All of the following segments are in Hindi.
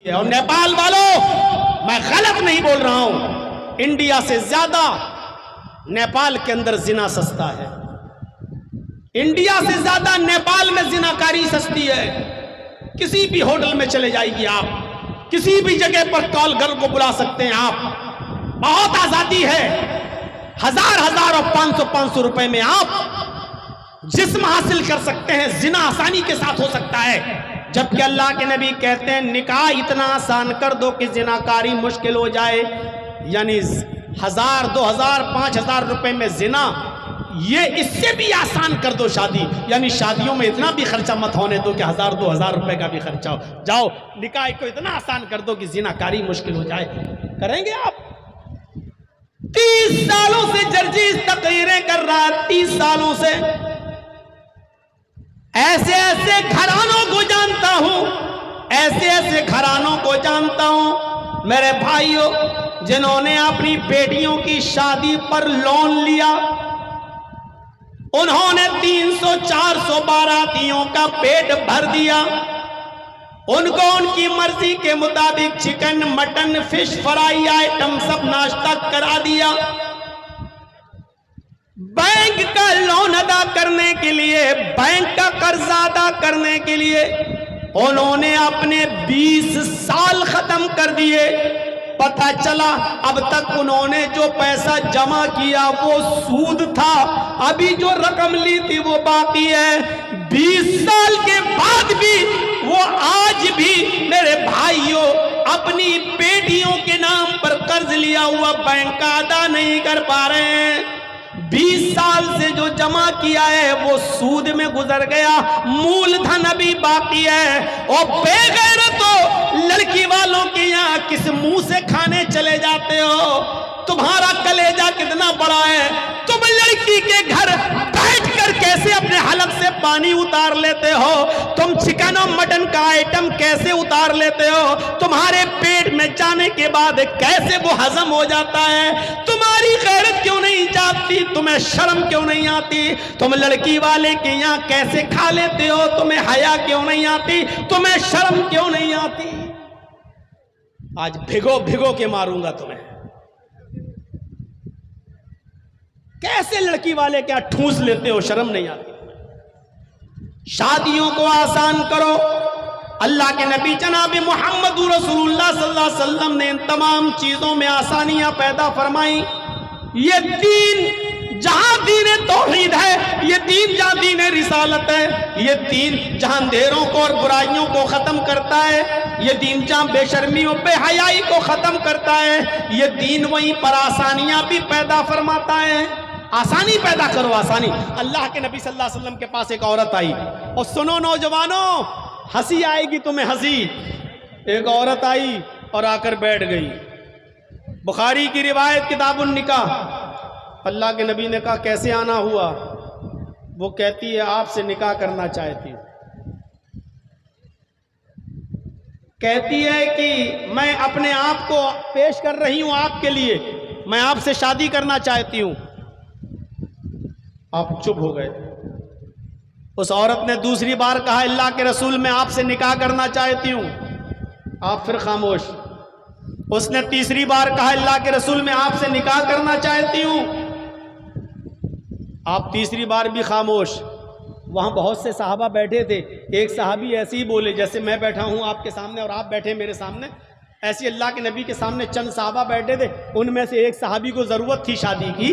और नेपाल वालों, मैं गलत नहीं बोल रहा हूं, इंडिया से ज्यादा नेपाल के अंदर जिना सस्ता है। इंडिया से ज्यादा नेपाल में जिनाकारी सस्ती है। किसी भी होटल में चले जाएगी आप, किसी भी जगह पर कॉल गर्ल को बुला सकते हैं आप, बहुत आजादी है। हजार हजार और 500 रुपए में आप जिस्म हासिल कर सकते हैं, जिना आसानी के साथ हो सकता है। जबकि अल्लाह के नबी कहते हैं निकाह इतना आसान कर दो कि जिनाकारी मुश्किल हो जाए। यानी 1000, 2000, 5000 रुपए में जिना, ये इससे भी आसान कर दो शादी। यानी शादियों में इतना भी खर्चा मत होने दो कि 1000, 2000 रुपए का भी खर्चा हो। जाओ निकाह को इतना आसान कर दो कि जिनाकारी मुश्किल हो जाए। करेंगे आप? 30 सालों से जर्जीज तकरीरें कर रहा है, 30 सालों से। ऐसे ऐसे घरानों को जानता हूं, ऐसे ऐसे घरानों को जानता हूं मेरे भाइयों, जिन्होंने अपनी बेटियों की शादी पर लोन लिया। उन्होंने 300, 400 बारातियों का पेट भर दिया। उनको उनकी मर्जी के मुताबिक chicken, mutton, fish fry item सब नाश्ता करा दिया। बैंक का लोन अदा करने के लिए, बैंक का कर्जा अदा करने के लिए उन्होंने अपने 20 साल खत्म कर दिए। पता चला अब तक उन्होंने जो पैसा जमा किया वो सूद था, अभी जो रकम ली थी वो बाकी है। 20 साल के बाद भी वो आज भी मेरे भाइयों अपनी बेटियों के नाम पर कर्ज लिया हुआ बैंक का अदा नहीं कर पा रहे हैं। 20 साल से जो जमा किया है वो सूद में गुजर गया, मूलधन अभी बाकी है। और बेगैरतो लड़की वालों के यहाँ किस मुंह से खाने चले जाते हो? तुम्हारा कलेजा कितना बड़ा है? तुम लड़की के घर बैठकर कैसे अपने हलक से पानी उतार लेते हो? तुम चिकन और मटन का आइटम कैसे उतार लेते हो? तुम्हारे पेट में जाने के बाद कैसे वो हजम हो जाता है? तुम्हारी गैरत क्यों नहीं जाती? तुम्हें शर्म क्यों नहीं आती? तुम लड़की वाले के यहाँ कैसे खा लेते हो? तुम्हें हया क्यों नहीं आती? तुम्हें शर्म क्यों नहीं आती? आज भिगो भिगो के मारूंगा तुम्हें। कैसे लड़की वाले क्या ठूस लेते हो? शर्म नहीं आती? शादियों को आसान करो। अल्लाह के नबी जनाब मोहम्मद रसूलुल्लाह सल्लल्लाहु अलैहि वसल्लम ने इन तमाम चीजों में आसानियां पैदा फरमाई। ये दीन जहां दीन तौहीद है, ये दीन जहां दीन रिसालत है, ये दीन जहां अंधेरों को और बुराइयों को खत्म करता है, ये दीन जहां बेशर्मियों बेहयाई को खत्म करता है, ये दीन वहीं पर आसानियां भी पैदा फरमाता है। आसानी पैदा करो, आसानी। अल्लाह के नबी सल्लल्लाहु अलैहि वसल्लम के पास एक औरत आई, और सुनो नौजवानों, हंसी आएगी तुम्हें हंसी। एक औरत आई और आकर बैठ गई। बुखारी की रिवायत किताबुन निकाह। अल्लाह के नबी ने कहा कैसे आना हुआ? वो कहती है आपसे निकाह करना चाहती हूँ। कहती है कि मैं अपने आप को पेश कर रही हूं आपके लिए, मैं आपसे शादी करना चाहती हूं। आप चुप हो गए। उस औरत ने दूसरी बार कहा अल्लाह के रसूल मैं आपसे निकाह करना चाहती हूं। आप फिर खामोश। उसने तीसरी बार कहा अल्लाह के रसूल मैं आपसे निकाह करना चाहती हूं। आप तीसरी बार भी खामोश। वहां बहुत से साहबा बैठे थे। एक साहबी ऐसे ही बोले जैसे मैं बैठा हूं आपके सामने और आप बैठे मेरे सामने। ऐसे अल्लाह के नबी के सामने चंद साहबा बैठे थे। उनमें से एक साहबी को जरूरत थी शादी की,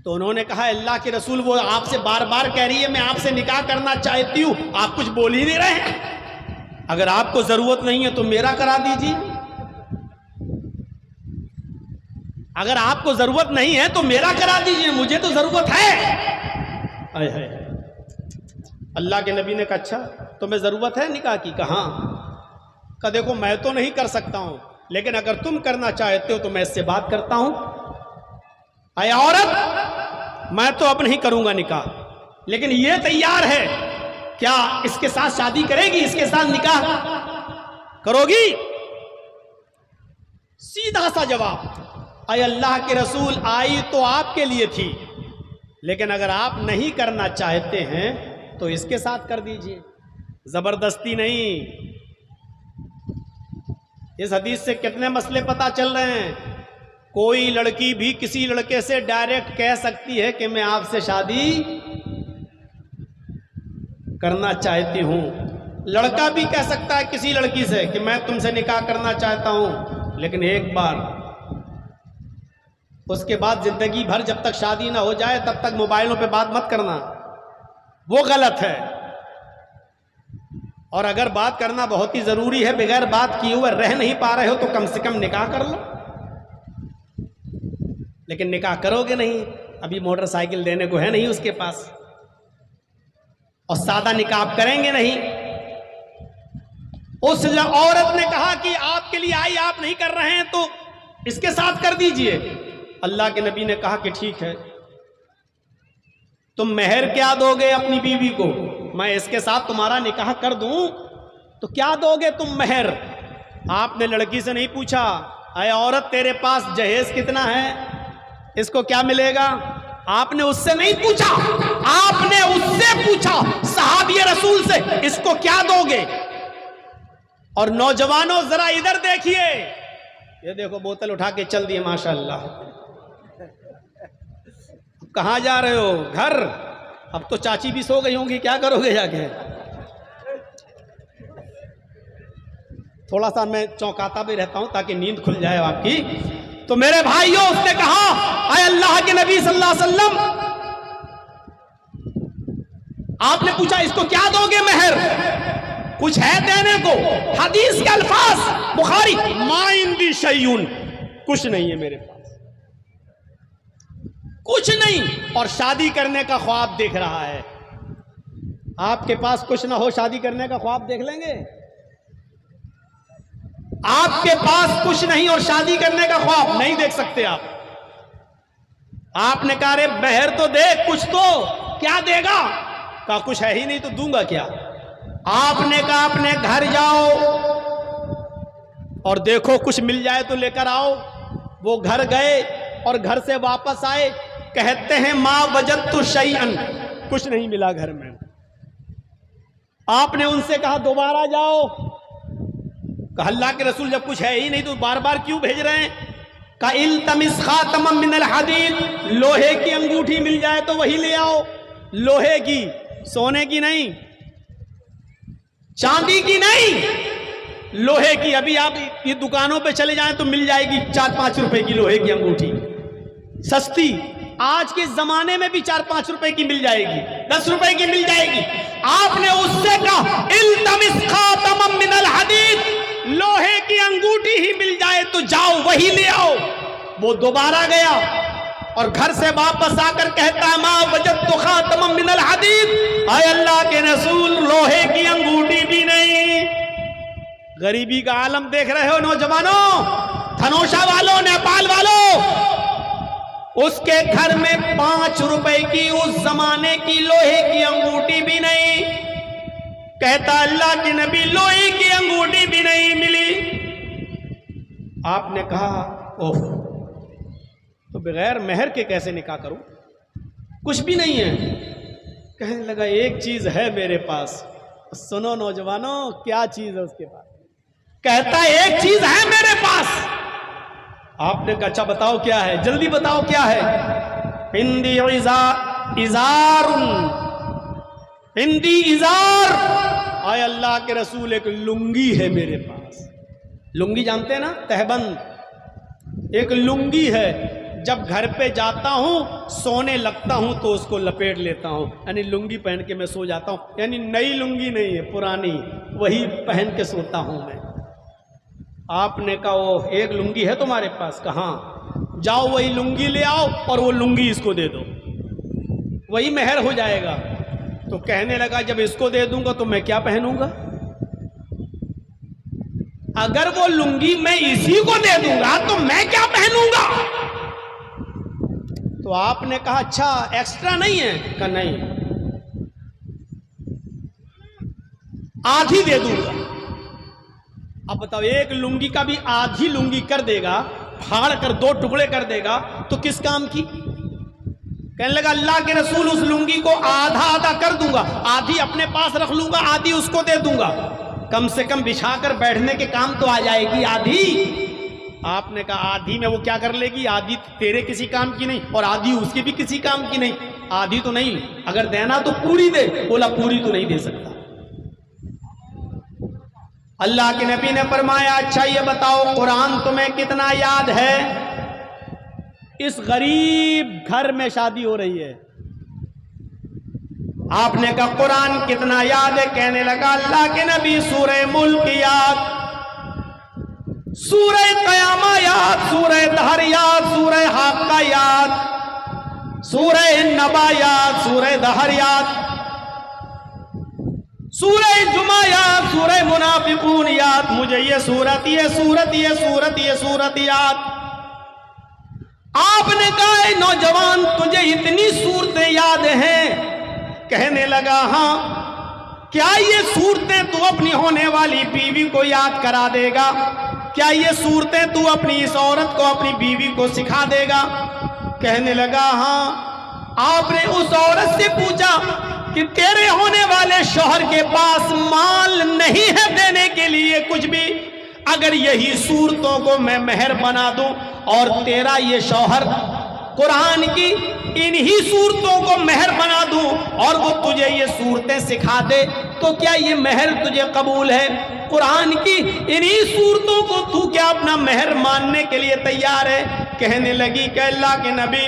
तो उन्होंने कहा अल्लाह के रसूल वो आपसे बार बार कह रही है मैं आपसे निकाह करना चाहती हूं, आप कुछ बोल ही नहीं रहे हैं। अगर आपको जरूरत नहीं है तो मेरा करा दीजिए। अगर आपको जरूरत नहीं है तो मेरा करा दीजिए, मुझे तो जरूरत है। आए हाय। अल्लाह के नबी ने कहा अच्छा तुम्हें जरूरत है निकाह की? कहा का देखो मैं तो नहीं कर सकता हूं, लेकिन अगर तुम करना चाहते हो तो मैं इससे बात करता हूं। अरे औरत मैं तो अब नहीं करूंगा निकाह, लेकिन ये तैयार है, क्या इसके साथ शादी करेगी? इसके साथ निकाह करोगी? सीधा सा जवाब। अरे अल्लाह के रसूल आई तो आपके लिए थी, लेकिन अगर आप नहीं करना चाहते हैं तो इसके साथ कर दीजिए, जबरदस्ती नहीं। इस हदीस से कितने मसले पता चल रहे हैं। कोई लड़की भी किसी लड़के से डायरेक्ट कह सकती है कि मैं आपसे शादी करना चाहती हूं। लड़का भी कह सकता है किसी लड़की से कि मैं तुमसे निकाह करना चाहता हूं, लेकिन एक बार, उसके बाद जिंदगी भर जब तक शादी ना हो जाए तब तक मोबाइलों पे बात मत करना, वो गलत है। और अगर बात करना बहुत ही जरूरी है, बगैर बात किए हुए रह नहीं पा रहे हो तो कम से कम निकाह कर लो। लेकिन निकाह करोगे नहीं, अभी मोटरसाइकिल देने को है नहीं उसके पास, और सादा निकाह आप करेंगे नहीं। उस औरत ने कहा कि आपके लिए आई, आप नहीं कर रहे हैं तो इसके साथ कर दीजिए। अल्लाह के नबी ने कहा कि ठीक है, तुम मेहर क्या दोगे अपनी बीवी को? मैं इसके साथ तुम्हारा निकाह कर दूं तो क्या दोगे तुम मेहर? आपने लड़की से नहीं पूछा, अरे औरत तेरे पास जहेज कितना है, इसको क्या मिलेगा? आपने उससे नहीं पूछा, आपने उससे पूछा सहाबी रसूल से, इसको क्या दोगे? और नौजवानों जरा इधर देखिए, ये देखो बोतल उठा के चल दिए माशाअल्लाह। कहां जा रहे हो? घर? अब तो चाची भी सो गई होंगी, क्या करोगे जाके? थोड़ा सा मैं चौंकाता भी रहता हूं ताकि नींद खुल जाए आपकी। तो मेरे भाइयों, उसने कहा, आए अल्लाह के नबी सल्लल्लाहु अलैहि वसल्लम, आपने पूछा इसको क्या दोगे मेहर? कुछ है देने को? हदीस के अल्फाज बुखारी, माइंदी शैयुन, कुछ नहीं है मेरे पास, कुछ नहीं। और शादी करने का ख्वाब देख रहा है। आपके पास कुछ ना हो, शादी करने का ख्वाब देख लेंगे? आपके पास कुछ नहीं और शादी करने का ख्वाब नहीं देख सकते आप। आपने कहा रे मेहर तो दे, कुछ तो, क्या देगा? कहा कुछ है ही नहीं तो दूंगा क्या? आपने कहा अपने घर जाओ और देखो कुछ मिल जाए तो लेकर आओ। वो घर गए और घर से वापस आए, कहते हैं मां वजदतु शैअन, कुछ नहीं मिला घर में। आपने उनसे कहा दोबारा जाओ। कहा अल्लाह के रसूल जब कुछ है ही नहीं तो बार बार क्यों भेज रहे हैं? कहा इल्तमिस खातमम मिनल हदीद, लोहे की अंगूठी मिल जाए तो वही ले आओ। लोहे की, सोने की नहीं, चांदी की नहीं, लोहे की। अभी आप ये दुकानों पे चले जाएं तो मिल जाएगी 4-5 रुपए की लोहे की अंगूठी, सस्ती। आज के जमाने में भी 4-5 रुपए की मिल जाएगी, 10 रुपए की मिल जाएगी। आपने उससे कहा इल्तमिस खातमम मिनल हदीद, लोहे की अंगूठी ही मिल जाए तो जाओ वही ले आओ। वो दोबारा गया और घर से वापस आकर कहता है मां वजदतु खातमम मिनल हदीद, आए अल्लाह के रसूल लोहे की अंगूठी भी नहीं। गरीबी का आलम देख रहे हो नौजवानों, धनोशा वालों, नेपाल वालों। उसके घर में 5 रुपए की उस जमाने की लोहे की अंगूठी भी नहीं। कहता अल्लाह के नबी लोहे की अंगूठी भी नहीं मिली। आपने कहा ओह, तो बगैर मेहर के कैसे निकाह करूं? कुछ भी नहीं है। कहने लगा एक चीज है मेरे पास। सुनो नौजवानों, क्या चीज है उसके पास? कहता एक चीज है मेरे पास। आपने कहा अच्छा बताओ क्या है, जल्दी बताओ क्या है। हिंदी इजारुन, हिंदी इजार, आए अल्लाह के रसूल एक लुंगी है मेरे पास। लुंगी जानते हैं ना, तहबंद, एक लुंगी है। जब घर पे जाता हूं सोने लगता हूं तो उसको लपेट लेता हूं, यानी लुंगी पहन के मैं सो जाता हूं। यानी नई लुंगी नहीं है, पुरानी, वही पहन के सोता हूं मैं। आपने कहा वो एक लुंगी है तुम्हारे पास? कहाँ? जाओ वही लुंगी ले आओ और वो लुंगी इसको दे दो, वही मेहर हो जाएगा। तो कहने लगा जब इसको दे दूंगा तो मैं क्या पहनूंगा? अगर वो लुंगी मैं इसी को दे दूंगा तो मैं क्या पहनूंगा? तो आपने कहा अच्छा एक्स्ट्रा नहीं है? कहा नहीं, आधी दे दूंगा। अब बताओ एक लुंगी का भी आधी लुंगी कर देगा, फाड़ कर 2 टुकड़े कर देगा तो किस काम की? कहने लगा अल्लाह के रसूल उस लुंगी को आधा आधा कर दूंगा, आधी अपने पास रख लूंगा, आधी उसको दे दूंगा। कम से कम बिछाकर बैठने के काम तो आ जाएगी आधी। आपने कहा आधी में वो क्या कर लेगी, आधी तेरे किसी काम की नहीं और आधी उसके भी किसी काम की नहीं। आधी तो नहीं, अगर देना तो पूरी दे। बोला पूरी तो नहीं दे सकता। अल्लाह के नबी ने फरमाया अच्छा ये बताओ कुरान तुम्हें कितना याद है? इस गरीब घर में शादी हो रही है। आपने कहा कुरान कितना याद है? कहने लगा अल्लाह के नबी सूरह मुल्क याद, सूरह क़यामा याद, सूरह दहर याद, सूरह हाक़ा याद, सूरह नबा याद, सूरह दहर याद, सूरह जुमा याद, सूरह मुनाफिकून याद। मुझे ये सूरत याद। आपने कहा नौजवान तुझे इतनी सूरतें याद हैं? कहने लगा हाँ। क्या ये सूरतें तू अपनी होने वाली बीवी को याद करा देगा? क्या ये सूरतें तू अपनी इस औरत को, अपनी बीवी को सिखा देगा? कहने लगा हाँ। आपने उस औरत से पूछा कि तेरे होने वाले शौहर के पास माल नहीं है देने के लिए कुछ भी, अगर यही सूरतों को मैं मेहर बना दूं और तेरा ये शौहर कुरान की इन्हीं सूरतों को मेहर बना दूं और वो तुझे ये सूरतें सिखा दे, तो क्या ये मेहर तुझे कबूल है? कुरान की इन्हीं सूरतों को तू क्या अपना मेहर मानने के लिए तैयार है? कहने लगी कि अल्लाह के नबी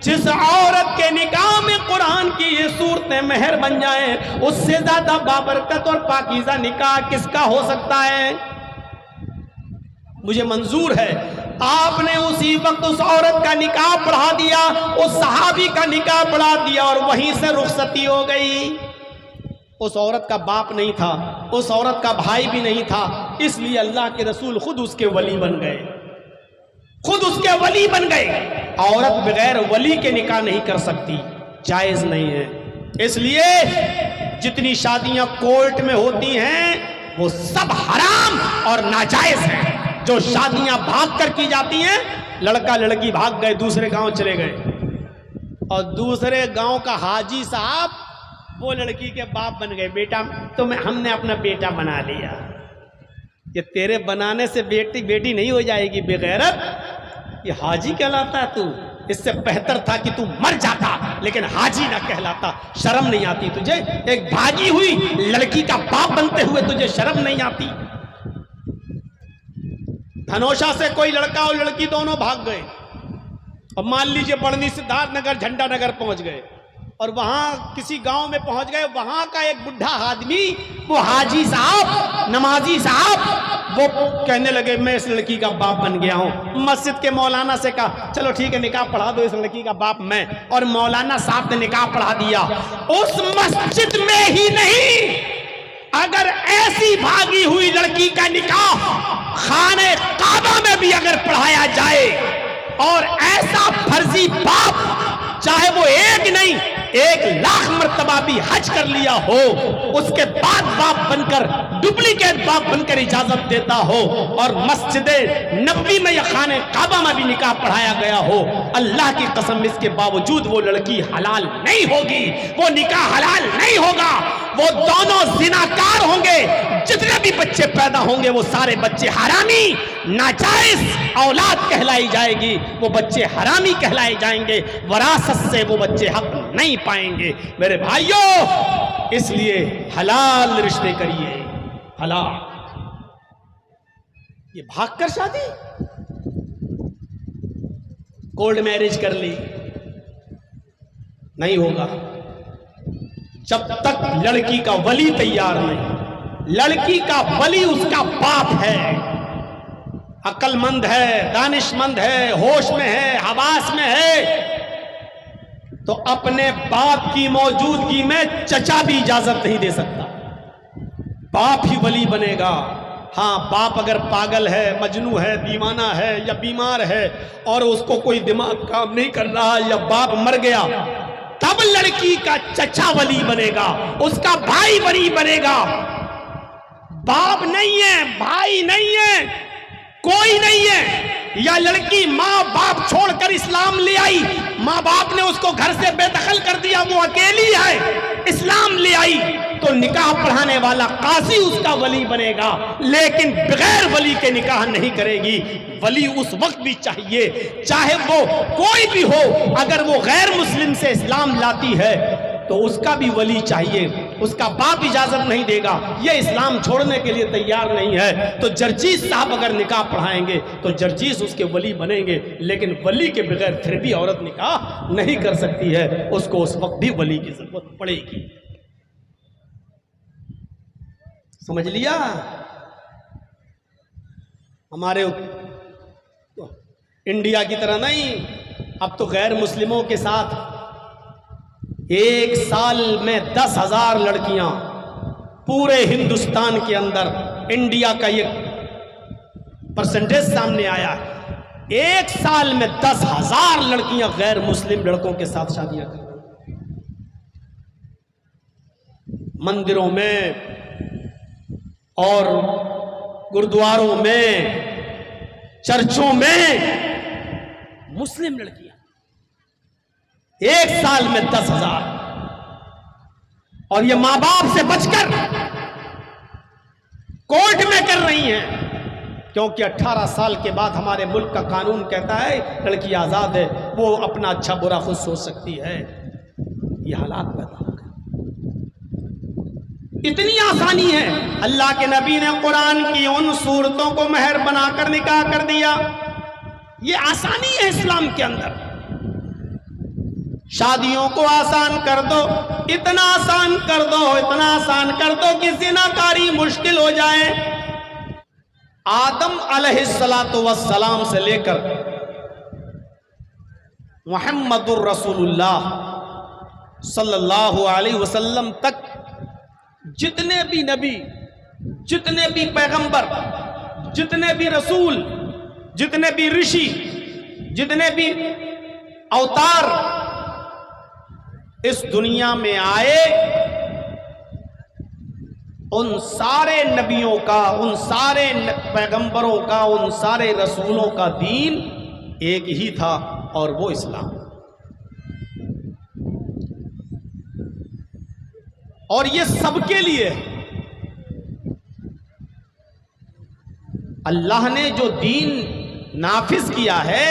जिस औरत के निकाह में कुरान की ये सूरतें मेहर बन जाए, उससे ज्यादा बाबरकत और पाकीज़ा निकाह किसका हो सकता है? मुझे मंजूर है। आपने उसी वक्त उस औरत का निकाह पढ़ा दिया, उस सहाबी का निकाह पढ़ा दिया और वहीं से रुखसती हो गई। उस औरत का बाप नहीं था, उस औरत का भाई भी नहीं था, इसलिए अल्लाह के रसूल खुद उसके वली बन गए, खुद उसके वली बन गए। औरत बगैर वली के निकाह नहीं कर सकती, जायज नहीं है। इसलिए जितनी शादियां कोर्ट में होती हैं वो सब हराम और नाजायज हैं। जो शादियां भाग कर की जाती हैं, लड़का लड़की भाग गए, दूसरे गांव चले गए और दूसरे गांव का हाजी साहब वो लड़की के बाप बन गए। बेटा तो हमने अपना बेटा बना लिया। ये तेरे बनाने से बेटी नहीं हो जाएगी बेगैरत, ये हाजी कहलाता है तू। इससे बेहतर था कि तू मर जाता, लेकिन हाजी ना कहलाता। शर्म नहीं आती तुझे? एक भागी हुई लड़की का बाप बनते हुए तुझे शर्म नहीं आती? धनोषा से कोई लड़का और लड़की दोनों भाग गए और मान लीजिए बढ़नी सिद्धार्थ नगर, झंडा नगर पहुंच गए और वहां किसी गांव में पहुंच गए। वहां का एक बुढ़ा आदमी, वो हाजी साहब, नमाजी साहब, वो कहने लगे मैं इस लड़की का बाप बन गया हूं। मस्जिद के मौलाना से कहा चलो ठीक है निकाह पढ़ा दो इस लड़की का बाप मैं, और मौलाना साहब ने निकाह पढ़ा दिया। उस मस्जिद में ही नहीं, अगर ऐसी भागी हुई लड़की का निकाह खाने काबा में भी अगर पढ़ाया जाए और ऐसा फर्जी बाप, चाहे वो एक नहीं 1,00,000 मर्तबा भी हज कर लिया हो, उसके बाद बाप बनकर, डुप्लीकेट बाप बनकर इजाजत देता हो और मस्जिद नबी में या खाने काबा में भी निकाह पढ़ाया गया हो, अल्लाह की कसम इसके बावजूद वो लड़की हलाल नहीं होगी, वो निकाह हलाल नहीं होगा। वो दोनों जिनाकार होंगे। जितने भी बच्चे पैदा होंगे वो सारे बच्चे हरामी, नाजायज औलाद कहलाई जाएगी। वो बच्चे हरामी कहलाए जाएंगे, वरासत से वो बच्चे हक नहीं पाएंगे। मेरे भाइयों, इसलिए हलाल रिश्ते करिए, हलाल। ये भागकर शादी, कोर्ट मैरिज कर ली, नहीं होगा जब तक लड़की का वली तैयार नहीं। लड़की का वली उसका बाप है, अक्लमंद है, दानिशमंद है, होश में है, हवास में है, तो अपने बाप की मौजूदगी में चचा भी इजाजत नहीं दे सकता। बाप ही वली बनेगा। हाँ, बाप अगर पागल है, मजनू है, दीवाना है या बीमार है और उसको कोई दिमाग काम नहीं कर रहा या बाप मर गया, तब लड़की का चचा वली बनेगा, उसका भाई वली बनेगा। बाप नहीं है, भाई नहीं है, कोई नहीं है, या लड़की माँ बाप छोड़कर इस्लाम ले आई, माँ बाप ने उसको घर से बेदखल कर दिया, वो अकेली है, इस्लाम ले आई, तो निकाह पढ़ाने वाला काजी उसका वली बनेगा, लेकिन बगैर वली के निकाह नहीं करेगी। वली उस वक्त भी चाहिए, चाहे वो कोई भी हो। अगर वो गैर मुस्लिम से इस्लाम लाती है तो उसका भी वली चाहिए, उसका बाप इजाजत नहीं देगा, ये इस्लाम छोड़ने के लिए तैयार नहीं है, तो जर्जीस साहब अगर निकाह पढ़ाएंगे तो जर्जीस उसके वली बनेंगे, लेकिन वली के बगैर फिर भी औरत निकाह नहीं कर सकती है, उसको उस वक्त भी वली की जरूरत पड़ेगी। समझ लिया? हमारे इंडिया की तरह नहीं, अब तो गैर मुस्लिमों के साथ एक साल में 10,000 लड़कियां पूरे हिंदुस्तान के अंदर, इंडिया का ये परसेंटेज सामने आया है, एक साल में 10,000 लड़कियां गैर मुस्लिम लड़कों के साथ शादियां कर रही हैं। मंदिरों में और गुरुद्वारों में, चर्चों में मुस्लिम लड़कियां एक साल में 10,000, और ये मां बाप से बचकर कोर्ट में कर रही हैं, क्योंकि 18 साल के बाद हमारे मुल्क का कानून कहता है लड़की आजाद है, वो अपना अच्छा बुरा खुद सोच सकती है। ये हालात पैदा हो गए, इतनी आसानी है। अल्लाह के नबी ने कुरान की उन सूरतों को महर बनाकर निकाह कर दिया। ये आसानी है इस्लाम के अंदर। शादियों को आसान कर दो, इतना आसान कर दो, इतना आसान कर दो कि ज़िनाकारी मुश्किल हो जाए। आदम अलैहिस्सलातु वस्सलाम से लेकर मुहम्मदुर रसूलुल्लाह सल्लल्लाहु अलैहि वसल्लम तक जितने भी नबी, जितने भी पैगंबर, जितने भी रसूल, जितने भी ऋषि, जितने भी अवतार इस दुनिया में आए, उन सारे नबियों का, उन सारे पैगंबरों का, उन सारे रसूलों का दीन एक ही था, और वो इस्लाम। और ये सबके लिए अल्लाह ने जो दीन नाफिज किया है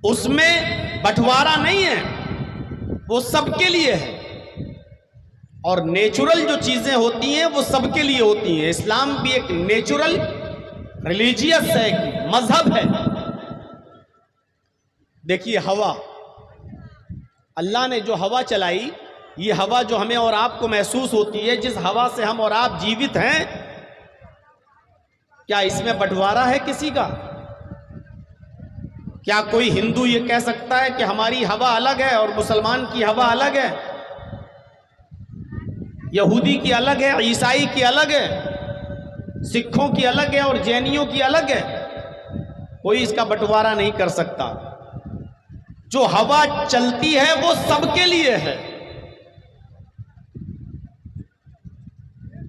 उसमें बंटवारा नहीं है, वो सबके लिए है। और नेचुरल जो चीजें होती हैं वो सबके लिए होती हैं। इस्लाम भी एक नेचुरल रिलीजियस है, एक मजहब है। देखिए हवा, अल्लाह ने जो हवा चलाई, ये हवा जो हमें और आपको महसूस होती है, जिस हवा से हम और आप जीवित हैं, क्या इसमें बंटवारा है किसी का? क्या कोई हिंदू ये कह सकता है कि हमारी हवा अलग है और मुसलमान की हवा अलग है, यहूदी की अलग है, ईसाई की अलग है, सिखों की अलग है और जैनियों की अलग है? कोई इसका बंटवारा नहीं कर सकता। जो हवा चलती है वो सबके लिए है।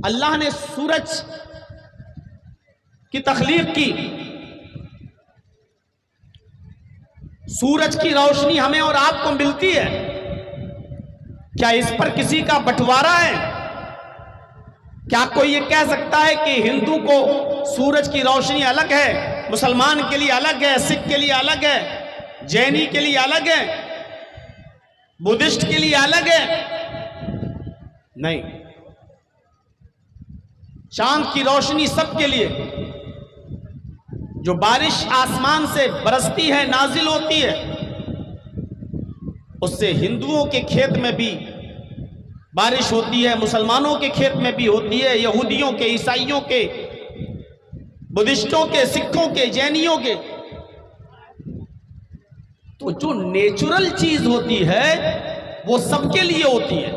अल्लाह ने सूरज की तख्लीक की, सूरज की रोशनी हमें और आपको मिलती है, क्या इस पर किसी का बंटवारा है? क्या कोई ये कह सकता है कि हिंदू को सूरज की रोशनी अलग है, मुसलमान के लिए अलग है, सिख के लिए अलग है, जैनी के लिए अलग है, बुद्धिस्ट के लिए अलग है? नहीं, चांद की रोशनी सबके लिए, जो बारिश आसमान से बरसती है, नाजिल होती है, उससे हिंदुओं के खेत में भी बारिश होती है, मुसलमानों के खेत में भी होती है, यहूदियों के, ईसाइयों के, बुद्धिस्टों के, सिखों के, जैनियों के। तो जो नेचुरल चीज होती है वो सबके लिए होती है।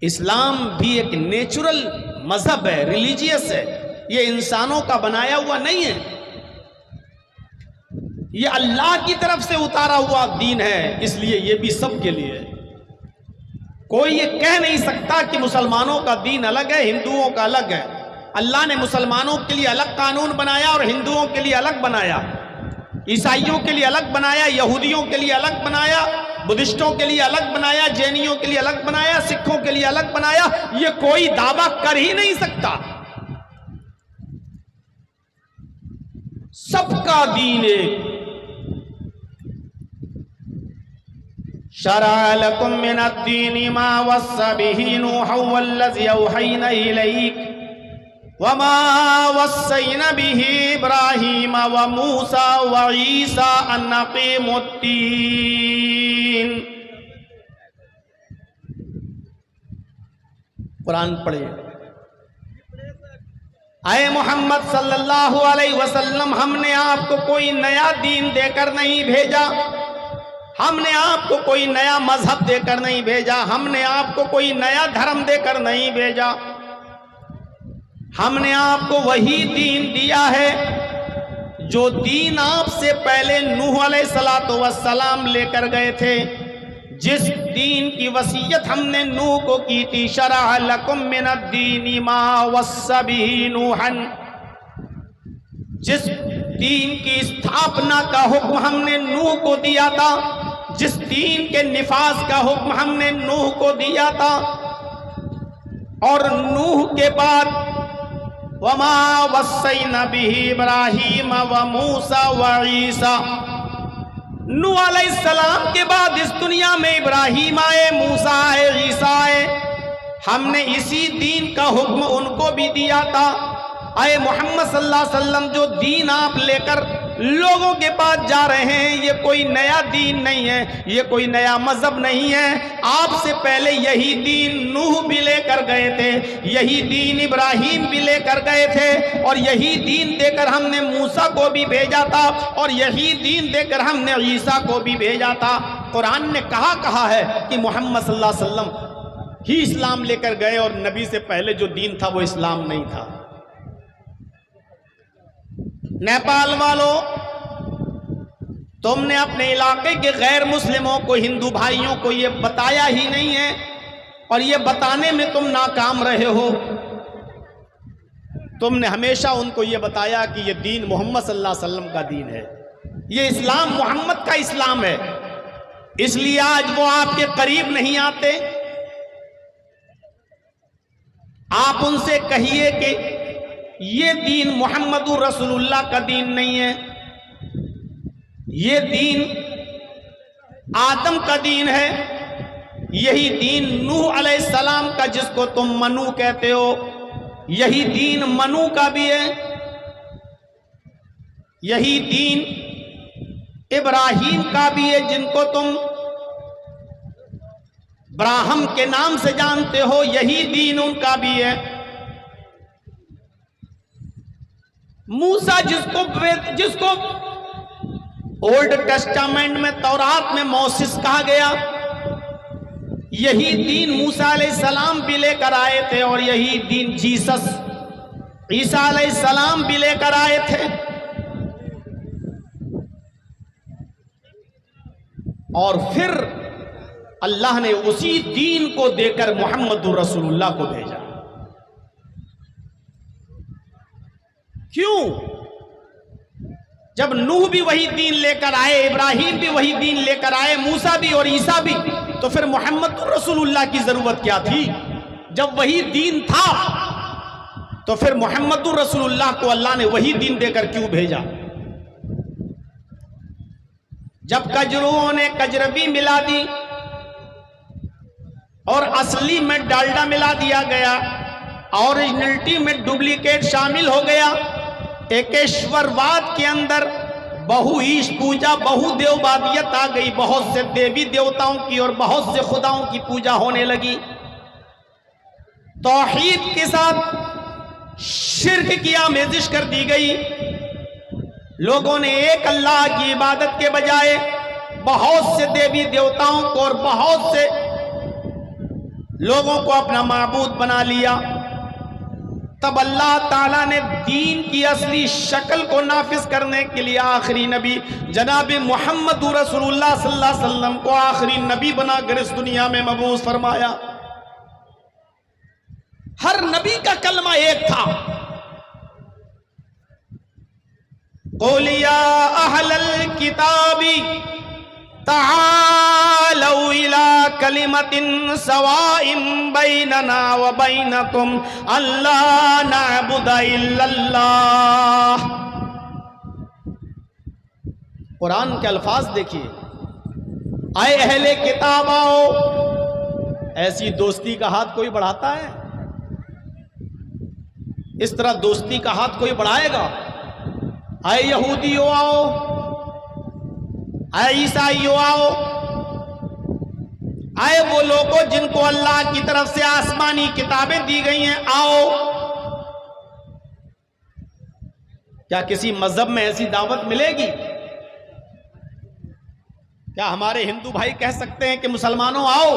इस्लाम भी एक नेचुरल मजहब है, रिलीजियस है, ये इंसानों का बनाया हुआ नहीं है, ये अल्लाह की तरफ से उतारा हुआ दीन है, इसलिए ये भी सबके लिए है। कोई ये कह नहीं सकता कि मुसलमानों का दीन अलग है, हिंदुओं का अलग है। अल्लाह ने मुसलमानों के लिए अलग कानून बनाया और हिंदुओं के लिए अलग बनाया, ईसाइयों के लिए अलग बनाया, यहूदियों के लिए अलग बनाया, बुद्धिस्टों के लिए अलग बनाया, जैनियों के लिए अलग बनाया, सिखों के लिए अलग बनाया। ये कोई दावा कर ही नहीं सकता। सबका दीन एक। शरअ लकुम मिनद्दीनि मा वस्सा बिही नूहन वल्लज़ी औहैना इलैक वमा वस्सैना बिही इब्राहीम व मूसा व ईसा अन अक़ीमुद्दीन। कुरान पढ़िए। आए मोहम्मद सल्लल्लाहु अलैहि वसल्लम, हमने आपको कोई नया दीन देकर नहीं भेजा, हमने आपको कोई नया मजहब देकर नहीं भेजा, हमने आपको कोई नया धर्म देकर नहीं भेजा। हमने आपको वही दीन दिया है जो दीन आपसे पहले नूह अलैहिस्सलातु वस्सलाम लेकर गए थे। जिस दीन की वसीयत हमने नूह को की थी, शरअ लकुम मिनद्दीनि मा वस्सा बिही नूहन, जिस दीन की स्थापना का हुक्म हमने नूह को दिया था, जिस दीन के निफाज का हुक्म हमने नूह को दिया था, और नूह के बाद वमा वस्सैना बिही इब्राहीम व मूसा व ईसा, नूह अलैहिस्सलाम के बाद इस दुनिया में इब्राहीम आए, मूसा आए, ईसा आए। हमने इसी दीन का हुक्म उनको भी दिया था। आए मोहम्मद सल्लल्लाहु अलैहि वसल्लम, जो दीन आप लेकर लोगों के पास जा रहे हैं, ये कोई नया दीन नहीं है, ये कोई नया मजहब नहीं है। आपसे पहले यही दीन नूह भी लेकर गए थे, यही दीन इब्राहीम भी लेकर गए थे, और यही दीन देकर हमने मूसा को भी भेजा था, और यही दीन देकर हमने ईसा को भी भेजा था। कुरान ने कहा है कि मोहम्मद सल्लल्लाहु अलैहि वसल्लम ही इस्लाम लेकर गए, और नबी से पहले जो दीन था वो इस्लाम नहीं था। नेपाल वालों, तुमने अपने इलाके के गैर मुस्लिमों को, हिंदू भाइयों को ये बताया ही नहीं है, और ये बताने में तुम नाकाम रहे हो। तुमने हमेशा उनको ये बताया कि ये दीन मोहम्मद सल्लल्लाहु अलैहि वसल्लम का दीन है, ये इस्लाम मोहम्मद का इस्लाम है, इसलिए आज वो आपके करीब नहीं आते। आप उनसे कहिए कि ये दीन मोहम्मदुर रसूलुल्लाह का दीन नहीं है, ये दीन आदम का दीन है, यही दीन नूह अलैहिस्सलाम का जिसको तुम मनु कहते हो, यही दीन मनु का भी है, यही दीन इब्राहीम का भी है जिनको तुम ब्राह्म के नाम से जानते हो, यही दीन उनका भी है। मूसा जिसको ओल्ड टेस्टामेंट में, तौरात में मौसिस कहा गया, यही दीन मूसा अलैहिस्सलाम भी लेकर आए थे, और यही दीन जीसस ईसा अलैहिस्सलाम भी लेकर आए थे। और फिर अल्लाह ने उसी दीन को देकर मोहम्मदुर रसूलुल्लाह को भेजा। क्यों? जब नूह भी वही दीन लेकर आए, इब्राहीम भी वही दीन लेकर आए, मूसा भी और ईसा भी, तो फिर मोहम्मदुर रसूलुल्लाह की जरूरत क्या थी? जब वही दीन था तो फिर मोहम्मदुर रसूलुल्लाह को अल्लाह ने वही दीन देकर क्यों भेजा? जब कजरुओं ने कजरवी मिला दी और असली में डालडा मिला दिया गया, ओरिजिनलिटी में डुप्लीकेट शामिल हो गया, एकेश्वरवाद के अंदर बहु ईश पूजा, बहु देववादियत आ गई, बहुत से देवी देवताओं की और बहुत से खुदाओं की पूजा होने लगी। तौहीद के साथ शिर्क की आमेजिश कर दी गई। लोगों ने एक अल्लाह की इबादत के बजाय बहुत से देवी देवताओं को और बहुत से लोगों को अपना माबूद बना लिया। तब अल्लाह ताला ने दीन की असली शक्ल को नाफिज करने के लिए आखिरी नबी जनाब मोहम्मद रसूलुल्लाह सल्लल्लाहु अलैहि वसल्लम को आखिरी नबी बनाकर इस दुनिया में मबूस फरमाया। हर नबी का कलमा एक था, क़ुल या अहलल किताबी तालौ इला कलिमतिन सवाइम बैनना व बैनकुम अल्ला नअबुदा इल्लल्लाह। कुरान के अल्फाज देखिए, आए अहले किताब आओ। ऐसी दोस्ती का हाथ कोई बढ़ाता है? इस तरह दोस्ती का हाथ कोई बढ़ाएगा? आए यहूदियों आओ, आए ईसाइयों आओ, आए वो लोगों जिनको अल्लाह की तरफ से आसमानी किताबें दी गई हैं, आओ। क्या किसी मजहब में ऐसी दावत मिलेगी? क्या हमारे हिंदू भाई कह सकते हैं कि मुसलमानों आओ,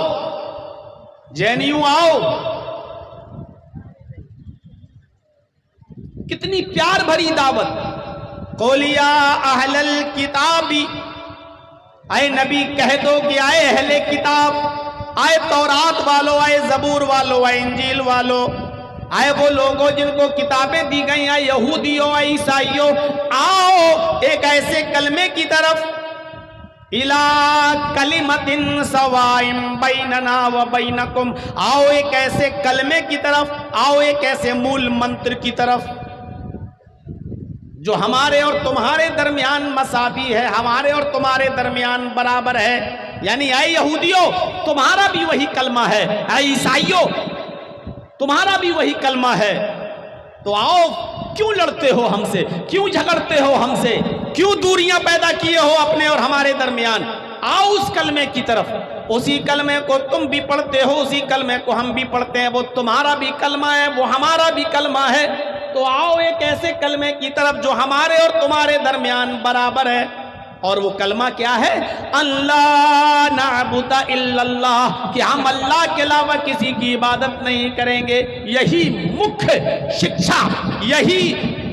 जैनियों आओ? कितनी प्यार भरी दावत। क़ुल या अहलल किताबी, आए नबी कह दो कि आए अहले किताब, आए तौरात वालों, आए जबूर वालों, आए इंजील वालों, आए वो लोगों जिनको किताबें दी गई, आए यहूदियों, आए ईसाइयों, आओ एक ऐसे कलमे की तरफ, इला कलिमतिन सवाइम बैनना व बैनकुम, आओ एक ऐसे कलमे की तरफ, आओ एक ऐसे मूल मंत्र की तरफ जो हमारे और तुम्हारे दरमियान मसावी है, हमारे और तुम्हारे दरमियान बराबर है। यानी आए यहूदियों, तुम्हारा भी वही कलमा है, आए ईसाइयों, तुम्हारा भी वही कलमा है। तो आओ, क्यों लड़ते हो हमसे, क्यों झगड़ते हो हमसे, क्यों दूरियां पैदा किए हो अपने और हमारे दरमियान? आओ उस कलमे की तरफ। उसी कलमे को तुम भी पढ़ते हो, उसी कलमे को हम भी पढ़ते हैं। वो तुम्हारा भी कलमा है, वो हमारा भी कलमा है। तो आओ एक ऐसे कलमे की तरफ जो हमारे और तुम्हारे दरमियान बराबर है। और वो कलमा क्या है? अल्लाह नअबुदा इल्लल्लाह, कि हम अल्लाह के अलावा किसी की इबादत नहीं करेंगे। यही मुख्य शिक्षा, यही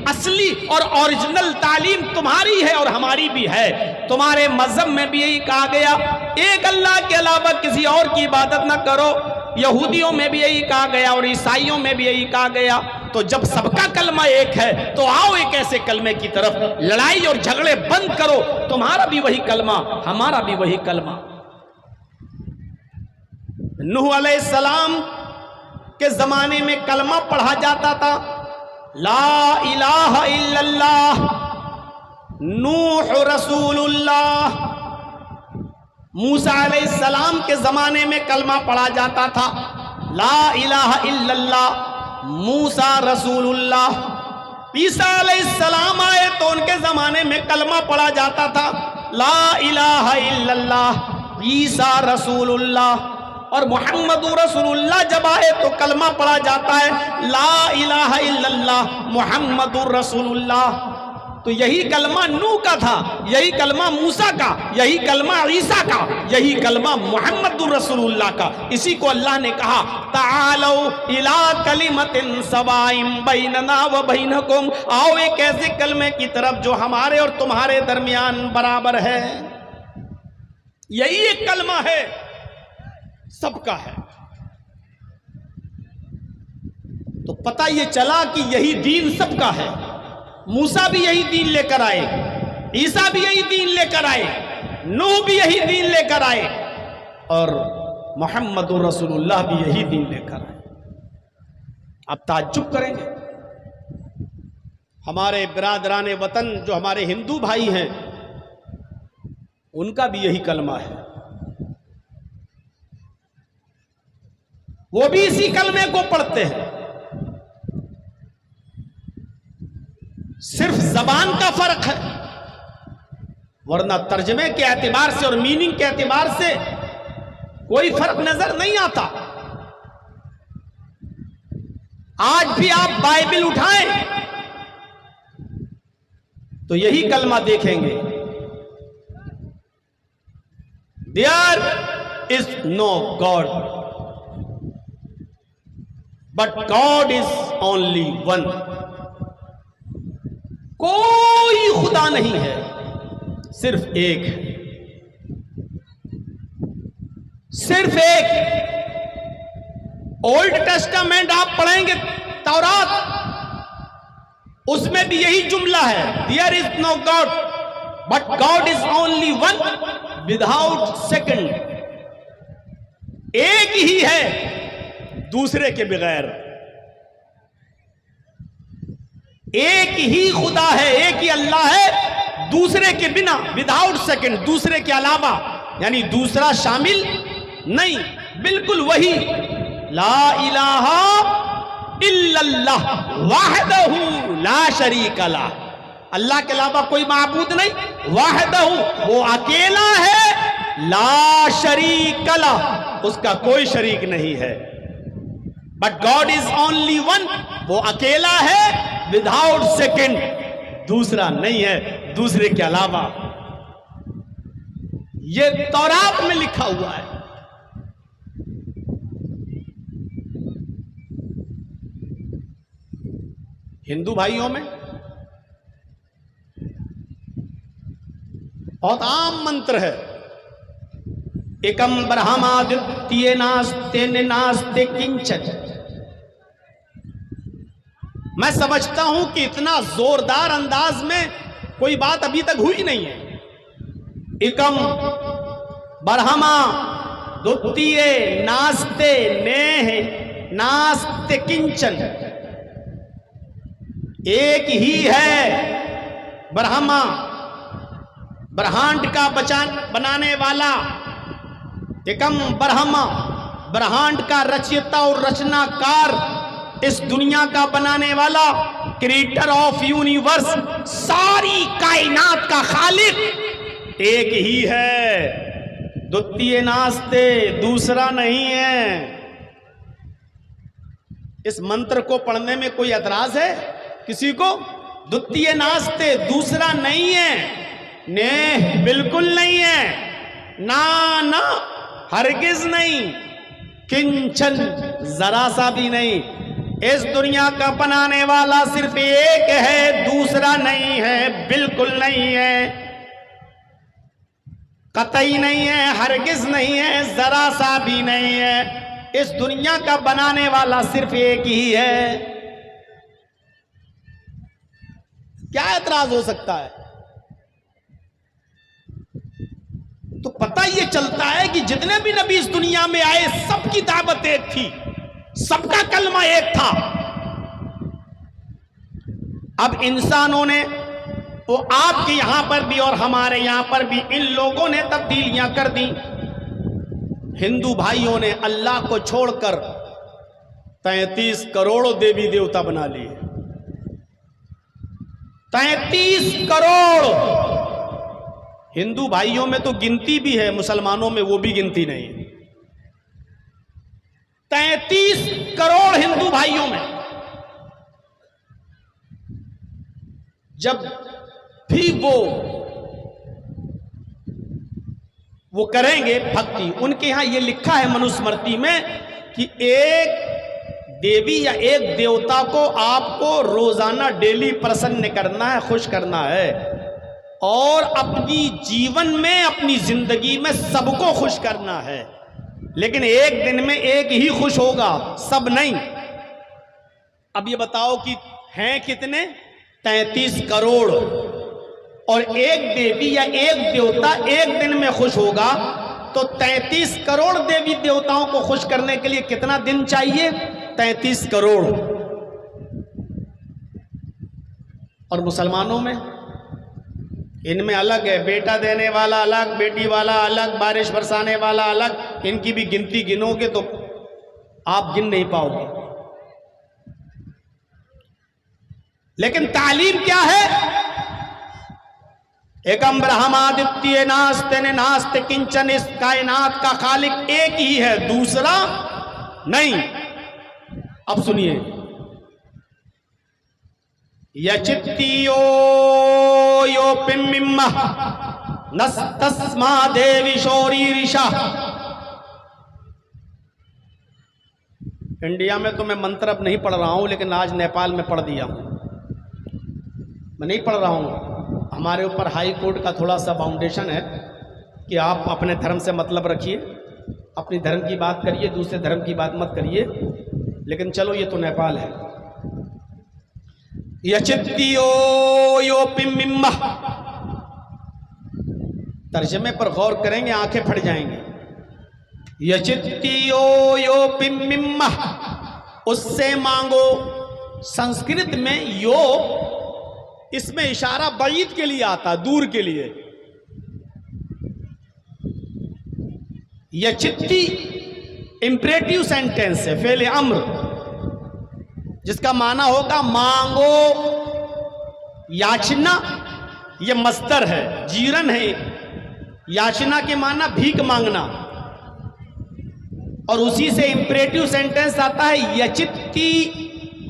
असली और ओरिजिनल तालीम तुम्हारी है और हमारी भी है। तुम्हारे मजहब में भी यही कहा गया, एक अल्लाह के अलावा किसी और की इबादत ना करो। यहूदियों में भी यही कहा गया और ईसाइयों में भी यही कहा गया। तो जब सबका कलमा एक है, तो आओ एक ऐसे कलमे की तरफ। लड़ाई और झगड़े बंद करो। तुम्हारा भी वही कलमा, हमारा भी वही कलमा। नूह अलैहिस्सलाम के जमाने में कलमा पढ़ा जाता था, ला इलाहा इल्लल्लाह, नूह रसूलुल्लाह। मूसा अलैहिस्सलाम के जमाने में कलमा पढ़ा जाता था, ला इलाहा इल्लल्लाह, मूसा रसूलुल्लाह। ईसा अलैहिस्सलाम आए तो उनके जमाने में कलमा पढ़ा जाता था, ला इलाहा इल्लल्लाह, ईसा रसूलुल्लाह। और मुहम्मदुर रसूलुल्लाह जब आए तो कलमा पढ़ा जाता है, ला इलाहा इल्लल्लाह, मुहम्मदुर रसूलुल्लाह। तो यही कलमा नूह का था, यही कलमा मूसा का, यही कलमा ईसा का, यही कलमा मुहम्मदुर रसूलुल्लाह का। इसी को अल्लाह ने कहा, तालौ इला कलिमतिन सवाइम बैनना व बैनकुम, आओ एक ऐसे कलमे की तरफ जो हमारे और तुम्हारे दरमियान बराबर है। यही एक कलमा है, सबका है। तो पता ये चला कि यही दीन सबका है। मूसा भी यही दीन लेकर आए, ईसा भी यही दीन लेकर आए, नूह भी यही दीन लेकर आए, और मुहम्मदुर रसूलुल्लाह भी यही दीन लेकर आए। आप ताज्जुब करेंगे, हमारे बिरादरान वतन जो हमारे हिंदू भाई हैं, उनका भी यही कलमा है। वो भी इसी कलमे को पढ़ते हैं। सिर्फ जबान का फर्क है, वरना तर्जमे के एतबार से और मीनिंग के एतबार से कोई फर्क नजर नहीं आता। आज भी आप बाइबिल उठाएं तो यही कलमा देखेंगे, there is no God but God is only one. कोई खुदा नहीं है, सिर्फ एक है, सिर्फ एक। ओल्ड टेस्टामेंट आप पढ़ेंगे, तौरात, उसमें भी यही जुमला है, there is no God but God is only one without second. एक ही है दूसरे के बगैर, एक ही खुदा है, एक ही अल्लाह है दूसरे के बिना, विदाउट सेकंड, दूसरे के अलावा, यानी दूसरा शामिल नहीं, बिल्कुल वही। ला इलाहा इल्लल्लाह वाहदहू ला शरीका ला, अल्लाह के अलावा कोई माबूद नहीं, वाहदहू वो अकेला है, ला शरीका ला उसका कोई शरीक नहीं है। But God is only one, वो अकेला है, विदाउट सेकंड, दूसरा नहीं है दूसरे के अलावा। ये तौरात में लिखा हुआ है। हिंदू भाइयों में बहुत आम मंत्र है, एकम ब्रह्मादित्य नास्ते नास्ते किंचन। मैं समझता हूं कि इतना जोरदार अंदाज में कोई बात अभी तक हुई नहीं है। एकम ब्रह्मा द्वितीय नास्ते नेह नास्ते किंचन, एक ही है ब्रह्मा, ब्रह्मांड का बनाने वाला। एकम ब्रह्मा, ब्रह्मांड का रचयिता और रचनाकार, इस दुनिया का बनाने वाला, क्रिएटर ऑफ यूनिवर्स, सारी कायनात का खालिक एक ही है, द्वितीय नास्ते, दूसरा नहीं है। इस मंत्र को पढ़ने में कोई एतराज है किसी को? द्वितीय नास्ते, दूसरा नहीं है, ने बिल्कुल नहीं है, ना ना हरगिज नहीं, किंचन जरा सा भी नहीं। इस दुनिया का बनाने वाला सिर्फ एक है, दूसरा नहीं है, बिल्कुल नहीं है, कतई नहीं है, हरगिज नहीं है, जरा सा भी नहीं है। इस दुनिया का बनाने वाला सिर्फ एक ही है। क्या एतराज हो सकता है? तो पता ये चलता है कि जितने भी नबी इस दुनिया में आए सबकी दावत एक थी, सबका कलमा एक था। अब इंसानों ने, वो आपके यहां पर भी और हमारे यहां पर भी, इन लोगों ने तब्दीलियां कर दी। हिंदू भाइयों ने अल्लाह को छोड़कर 33 करोड़ देवी देवता बना लिए। 33 करोड़। हिंदू भाइयों में तो गिनती भी है, मुसलमानों में वो भी गिनती नहीं। 33 करोड़ हिंदू भाइयों में। जब भी वो करेंगे भक्ति, उनके यहां ये लिखा है मनुस्मृति में कि एक देवी या एक देवता को आपको रोजाना डेली प्रसन्न करना है, खुश करना है, और अपनी जीवन में, अपनी जिंदगी में सबको खुश करना है। लेकिन एक दिन में एक ही खुश होगा, सब नहीं। अब ये बताओ कि हैं कितने? 33 करोड़। और एक देवी या एक देवता एक दिन में खुश होगा, तो 33 करोड़ देवी देवताओं को खुश करने के लिए कितना दिन चाहिए? 33 करोड़। और मुसलमानों में, इनमें अलग है, बेटा देने वाला अलग, बेटी वाला अलग, बारिश बरसाने वाला अलग। इनकी भी गिनती गिनोगे तो आप गिन नहीं पाओगे। लेकिन तालीम क्या है? एकम ब्रह्मादित्य नास्ते नास्ते किंचन, इस कायनात का खालिक एक ही है, दूसरा नहीं। अब सुनिए, यचित्तियो यो पिम्मिम्मा नस्तस्मा देवी शोरीरिशा। इंडिया में तो मैं मंत्र अब नहीं पढ़ रहा हूं, लेकिन आज नेपाल में पढ़ दिया हूं। मैं नहीं पढ़ रहा हूं, हमारे ऊपर हाई कोर्ट का थोड़ा सा बाउंडेशन है कि आप अपने धर्म से मतलब रखिए, अपनी धर्म की बात करिए, दूसरे धर्म की बात मत करिए। लेकिन चलो, ये तो नेपाल है। यचित्तियो यो पिम्मिम्मा, तर्जमे पर गौर करेंगे आंखें फट जाएंगी। यचित्तियो यो पिम्मिम्मा, उससे मांगो। संस्कृत में यो इसमें इशारा बईद के लिए आता, दूर के लिए। यचित्ती इंपरेटिव सेंटेंस है, फेले अम्र, जिसका माना होगा मांगो, याचना। ये मस्तर है, जीरन है। याचना के माना भीख मांगना, और उसी से इंपरेटिव सेंटेंस आता है यचित्ती,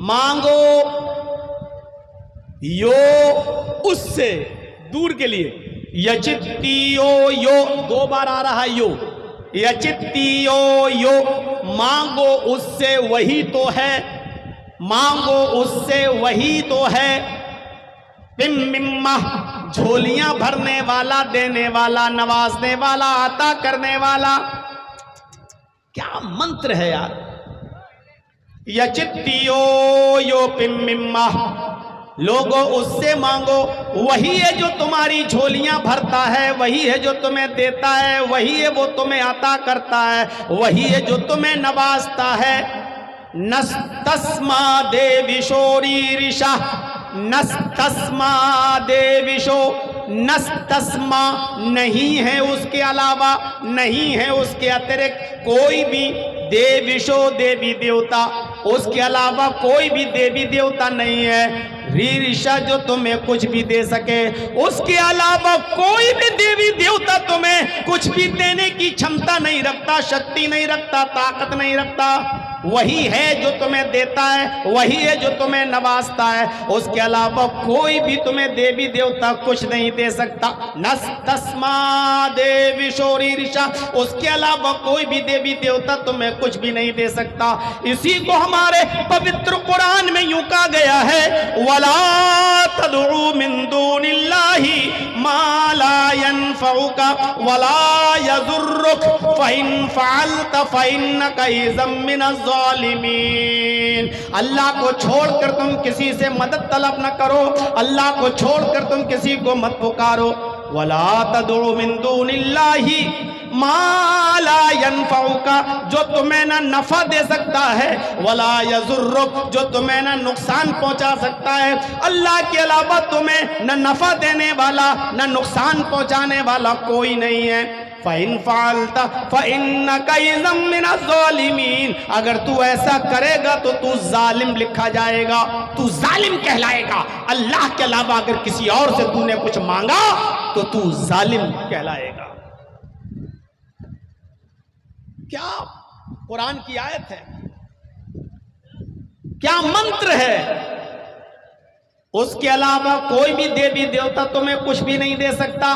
मांगो, यो उससे, दूर के लिए। यचित्तियो यो, दो बार आ रहा है यो। यचित्तियो यो, मांगो उससे वही तो है, मांगो उससे वही तो है। पिम्मिम्मा, झोलियां भरने वाला, देने वाला, नवाजने वाला, अता करने वाला। क्या मंत्र है यार। यचित्तियो यो पिम्मिम्मा, लोगों उससे मांगो, वही है जो तुम्हारी झोलियां भरता है, वही है जो तुम्हें देता है, वही है वो तुम्हें अता करता है, वही है जो तुम्हें नवाजता है। नस्तस्मा देविशोरीरिषा, नस्तस्मा देविशो, नस्तस्मा नहीं है उसके अलावा, नहीं है उसके अतिरिक्त कोई भी, देविशो देवी देवता, उसके अलावा कोई भी देवी देवता नहीं है। रीरिषा, जो तुम्हें कुछ भी दे सके, उसके अलावा कोई भी देवी देवता तुम्हें कुछ भी देने की क्षमता नहीं रखता, शक्ति नहीं रखता, ताकत नहीं रखता। वही है जो तुम्हें देता है, वही है जो तुम्हें नवाजता है, उसके अलावा कोई भी तुम्हें देवी देवता कुछ नहीं दे सकता। नस्तस्मा देवी शोरीरिषा, उसके अलावा कोई भी देवी देवता तुम्हें कुछ भी नहीं दे सकता। इसी को हमारे पवित्र कुरान में यूं कहा गया है, वला तदउ मिन दूनिल्लाहि मा ला यनफउका वला यजुर्रुक फइन फअलत फइन्नका इज़म मिनज़ ज़ालिमीन। अल्लाह को छोड़कर तुम किसी से मदद तलब न करो, अल्लाह को छोड़कर तुम किसी को मत पुकारो। वला तदउ मिन दूनिल्लाहि मा ला यनफउका, जो तुम्हें ना नफा दे सकता है, वला यजुर्रुक, जो तुम्हें ना नुकसान पहुंचा सकता है। अल्लाह के अलावा तुम्हें न नफा देने वाला, न नुकसान पहुंचाने वाला कोई नहीं है। फ़इन फ़अलता फ़इन्नका इज़म मिनज़ ज़ालिमीन, अगर तू ऐसा करेगा तो तू जालिम लिखा जाएगा, तू जालिम कहलाएगा। अल्लाह के अलावा अगर किसी और से तूने कुछ मांगा तो तू जालिम कहलाएगा। क्या कुरान की आयत है, क्या मंत्र है। उसके अलावा कोई भी देवी देवता तुम्हें कुछ भी नहीं दे सकता।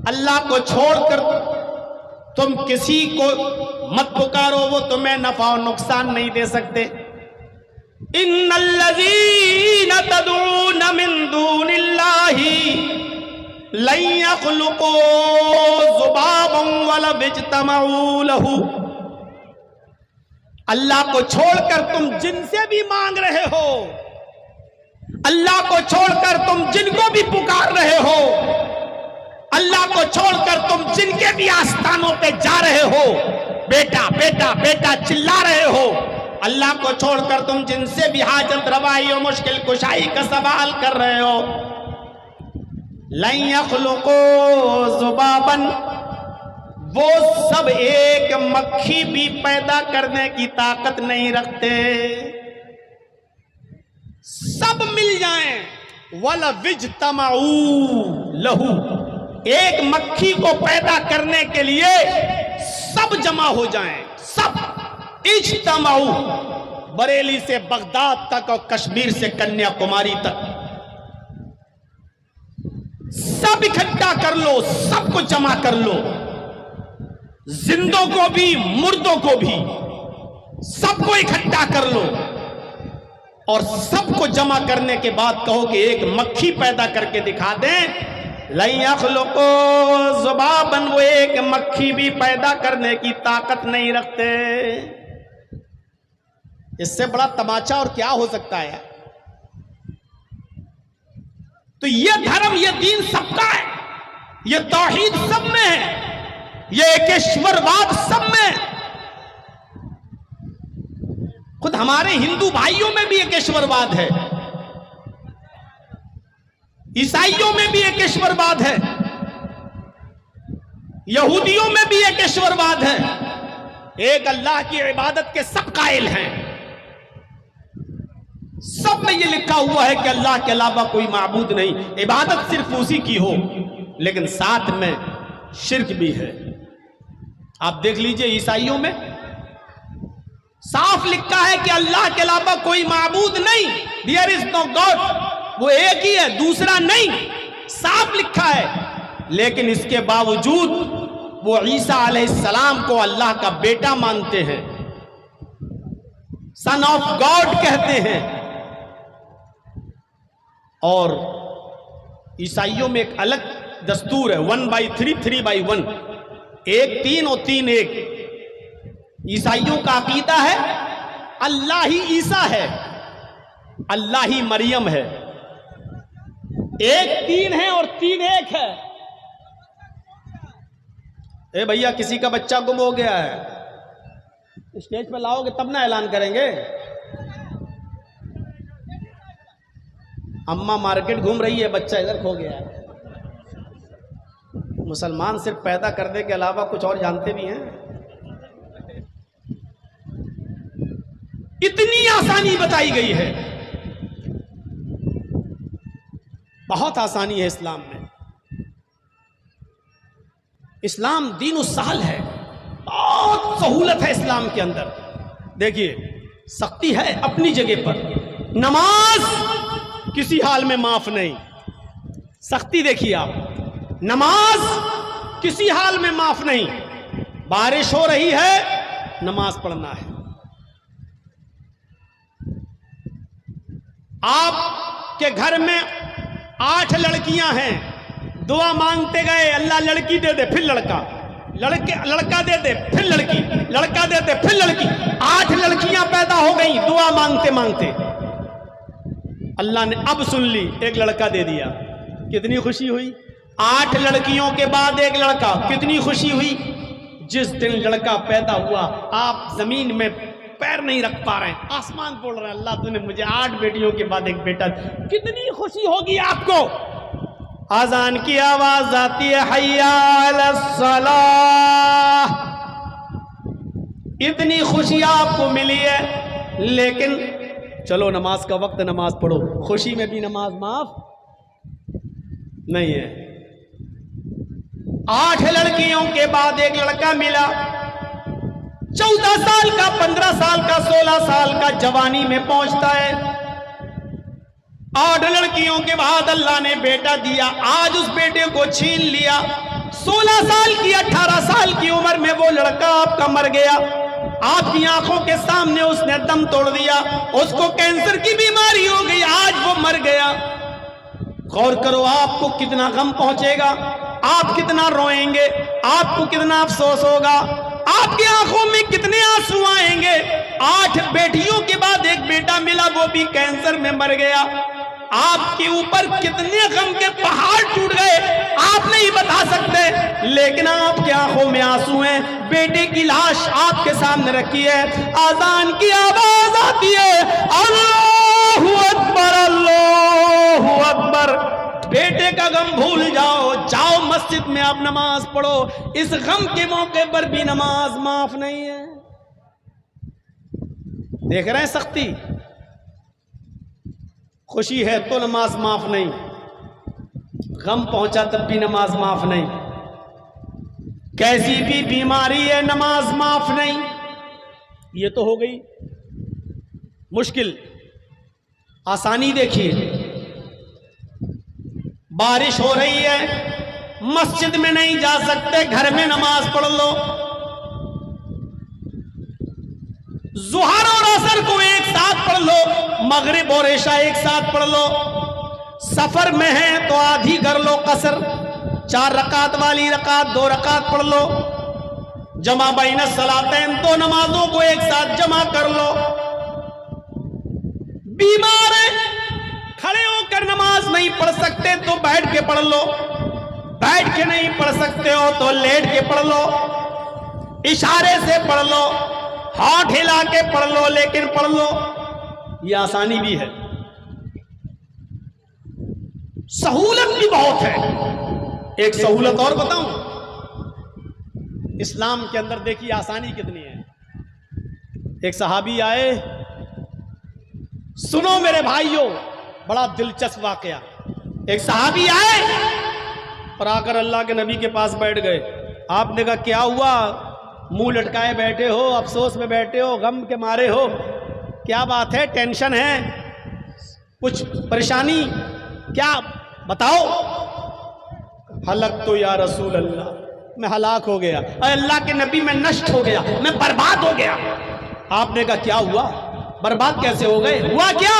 अल्लाह को छोड़कर तुम किसी को मत पुकारो, वो तुम्हें नफा और नुकसान नहीं दे सकते। इन्नल्लज़ीना तदऊन मिन दूनिल्लाहि लन यख़्लुक़ू ज़ुबाबन वलव इज्तमऊ लहू। अल्लाह को छोड़कर तुम जिनसे भी मांग रहे हो, अल्लाह को छोड़कर तुम जिनको भी पुकार रहे हो, अल्लाह को छोड़कर तुम जिनके भी आस्थानों पे जा रहे हो, बेटा बेटा बेटा चिल्ला रहे हो, अल्लाह को छोड़कर तुम जिनसे भी हाजत रवाई और मुश्किल कुशाई का सवाल कर रहे हो, लन यख़्लुक़ू ज़ुबाबन, वो सब एक मक्खी भी पैदा करने की ताकत नहीं रखते। सब मिल जाएं, वलव इज्तमऊ लहू, एक मक्खी को पैदा करने के लिए सब जमा हो जाएं, सब इज्तमऊ, बरेली से बगदाद तक और कश्मीर से कन्याकुमारी तक सब इकट्ठा कर लो, सबको जमा कर लो, जिंदों को भी मुर्दों को भी, सबको इकट्ठा कर लो और सबको जमा करने के बाद कहो कि एक मक्खी पैदा करके दिखा दें। लन यख़्लुक़ू ज़ुबाबन, वो एक मक्खी भी पैदा करने की ताकत नहीं रखते। इससे बड़ा तमाचा और क्या हो सकता है। तो ये धर्म, ये दीन सबका है, ये तौहीद सब में है, ये एकेश्वरवाद सब में है। खुद हमारे हिंदू भाइयों में भी एकेश्वरवाद है, ईसाइयों में भी एकेश्वरवाद है, यहूदियों में भी एकेश्वरवाद है। एक अल्लाह की इबादत के सब कायल हैं, सब में यह लिखा हुआ है कि अल्लाह के अलावा कोई माबूद नहीं, इबादत सिर्फ उसी की हो, लेकिन साथ में शिर्क भी है। आप देख लीजिए ईसाइयों में साफ लिखा है कि अल्लाह के अलावा कोई माबूद नहीं, देयर इज नो गॉड, वो एक ही है, दूसरा नहीं, साफ लिखा है। लेकिन इसके बावजूद वो ईसा अलैहिस्सलाम को अल्लाह का बेटा मानते हैं, सन ऑफ गॉड कहते हैं। और ईसाइयों में एक अलग दस्तूर है, 1/3, 3/1, 1 3 और 3 1। ईसाइयों का अकीदा है अल्लाह ही ईसा है, अल्लाह ही मरियम है, 1 3 है और 3 1 है। ए भैया, किसी का बच्चा गुम हो गया है, स्टेज पे लाओगे तब ना ऐलान करेंगे। अम्मा मार्केट घूम रही है, बच्चा इधर खो गया है। मुसलमान सिर्फ पैदा करने के अलावा कुछ और जानते भी हैं। इतनी आसानी बताई गई है, बहुत आसानी है इस्लाम में। इस्लाम दीन सहल है, बहुत सहूलत है इस्लाम के अंदर। देखिए, सख्ती है अपनी जगह पर, नमाज किसी हाल में माफ नहीं, सख्ती देखिए आप, नमाज किसी हाल में माफ नहीं। बारिश हो रही है, नमाज पढ़ना है। आपके घर में 8 लड़कियां हैं, दुआ मांगते गए, अल्लाह लड़की दे दे, फिर लड़का, लड़का दे दे, फिर लड़की, लड़का दे दे, फिर लड़की, 8 लड़कियां पैदा हो गई दुआ मांगते मांगते। अल्लाह ने अब सुन ली, एक लड़का दे दिया, कितनी खुशी हुई। 8 लड़कियों के बाद एक लड़का, कितनी खुशी हुई। जिस दिन लड़का पैदा हुआ, आप जमीन में पैर नहीं रख पा रहे हैं, आसमान बोल रहे हैं, अल्लाह तूने मुझे 8 बेटियों के बाद एक बेटा, कितनी खुशी होगी आपको। आजान की आवाज आती है, हय्या अलस सलाह, इतनी खुशी आपको मिली है, लेकिन चलो नमाज का वक्त, नमाज पढ़ो, खुशी में भी नमाज माफ नहीं है। 8 लड़कियों के बाद एक लड़का मिला, 14 साल का, 15 साल का, 16 साल का, जवानी में पहुंचता है। 8 लड़कियों के बाद अल्लाह ने बेटा दिया, आज उस बेटे को छीन लिया। 16 साल की, 18 साल की उम्र में वो लड़का आपका मर गया, आपकी आंखों के सामने उसने दम तोड़ दिया, उसको कैंसर की बीमारी हो गई, आज वो मर गया। गौर करो, आपको कितना गम पहुंचेगा, आप कितना रोएंगे, आपको कितना अफसोस होगा, आपकी आंखों में कितने आंसू आएंगे। 8 बेटियों के बाद एक बेटा मिला, वो भी कैंसर में मर गया। आपके ऊपर कितने गम के पहाड़ टूट गए, आप नहीं बता सकते, लेकिन आपकी आंखों में आंसू हैं। बेटे की लाश आपके सामने रखी है, आजान की आवाज आती है, अल्लाहू अकबर, अल्लाहू अकबर। बेटे का गम भूल जाओ, जाओ मस्जिद में आप नमाज पढ़ो। इस गम के मौके पर भी नमाज माफ नहीं है। देख रहे हैं सख्ती, खुशी है तो नमाज माफ नहीं, गम पहुंचा तब भी नमाज माफ नहीं, कैसी भी बीमारी है नमाज माफ नहीं। ये तो हो गई मुश्किल। आसानी देखिए, बारिश हो रही है, मस्जिद में नहीं जा सकते, घर में नमाज पढ़ लो। ज़ुहर और असर को एक साथ पढ़ लो, मगरिब और इशा एक साथ पढ़ लो। सफर में है तो आधी कर लो कसर, 4 रकात वाली रकात 2 रकात पढ़ लो। जमा बैन सलातैन, 2 नमाजों को एक साथ जमा कर लो। बीमार है, खड़े होकर नमाज नहीं पढ़ सकते, बैठ के पढ़ लो, बैठ के नहीं पढ़ सकते हो तो लेट के पढ़ लो, इशारे से पढ़ लो, हाथ हिला के पढ़ लो, लेकिन पढ़ लो। ये आसानी भी है, सहूलत भी बहुत है। एक सहूलत और बताऊं, इस्लाम के अंदर देखिए आसानी कितनी है। एक सहाबी आए, सुनो मेरे भाइयों, बड़ा दिलचस्प वाकया। एक सहाबी आए और आकर अल्लाह के नबी के पास बैठ गए। आपने कहा क्या हुआ, मुंह लटकाए बैठे हो, अफसोस में बैठे हो, गम के मारे हो, क्या बात है, टेंशन है, कुछ परेशानी, क्या बताओ। हलक तो या रसूल अल्लाह, मैं हलाक हो गया, अरे अल्लाह के नबी मैं नष्ट हो गया, मैं बर्बाद हो गया। आपने कहा क्या हुआ, बर्बाद कैसे हो गए, हुआ क्या।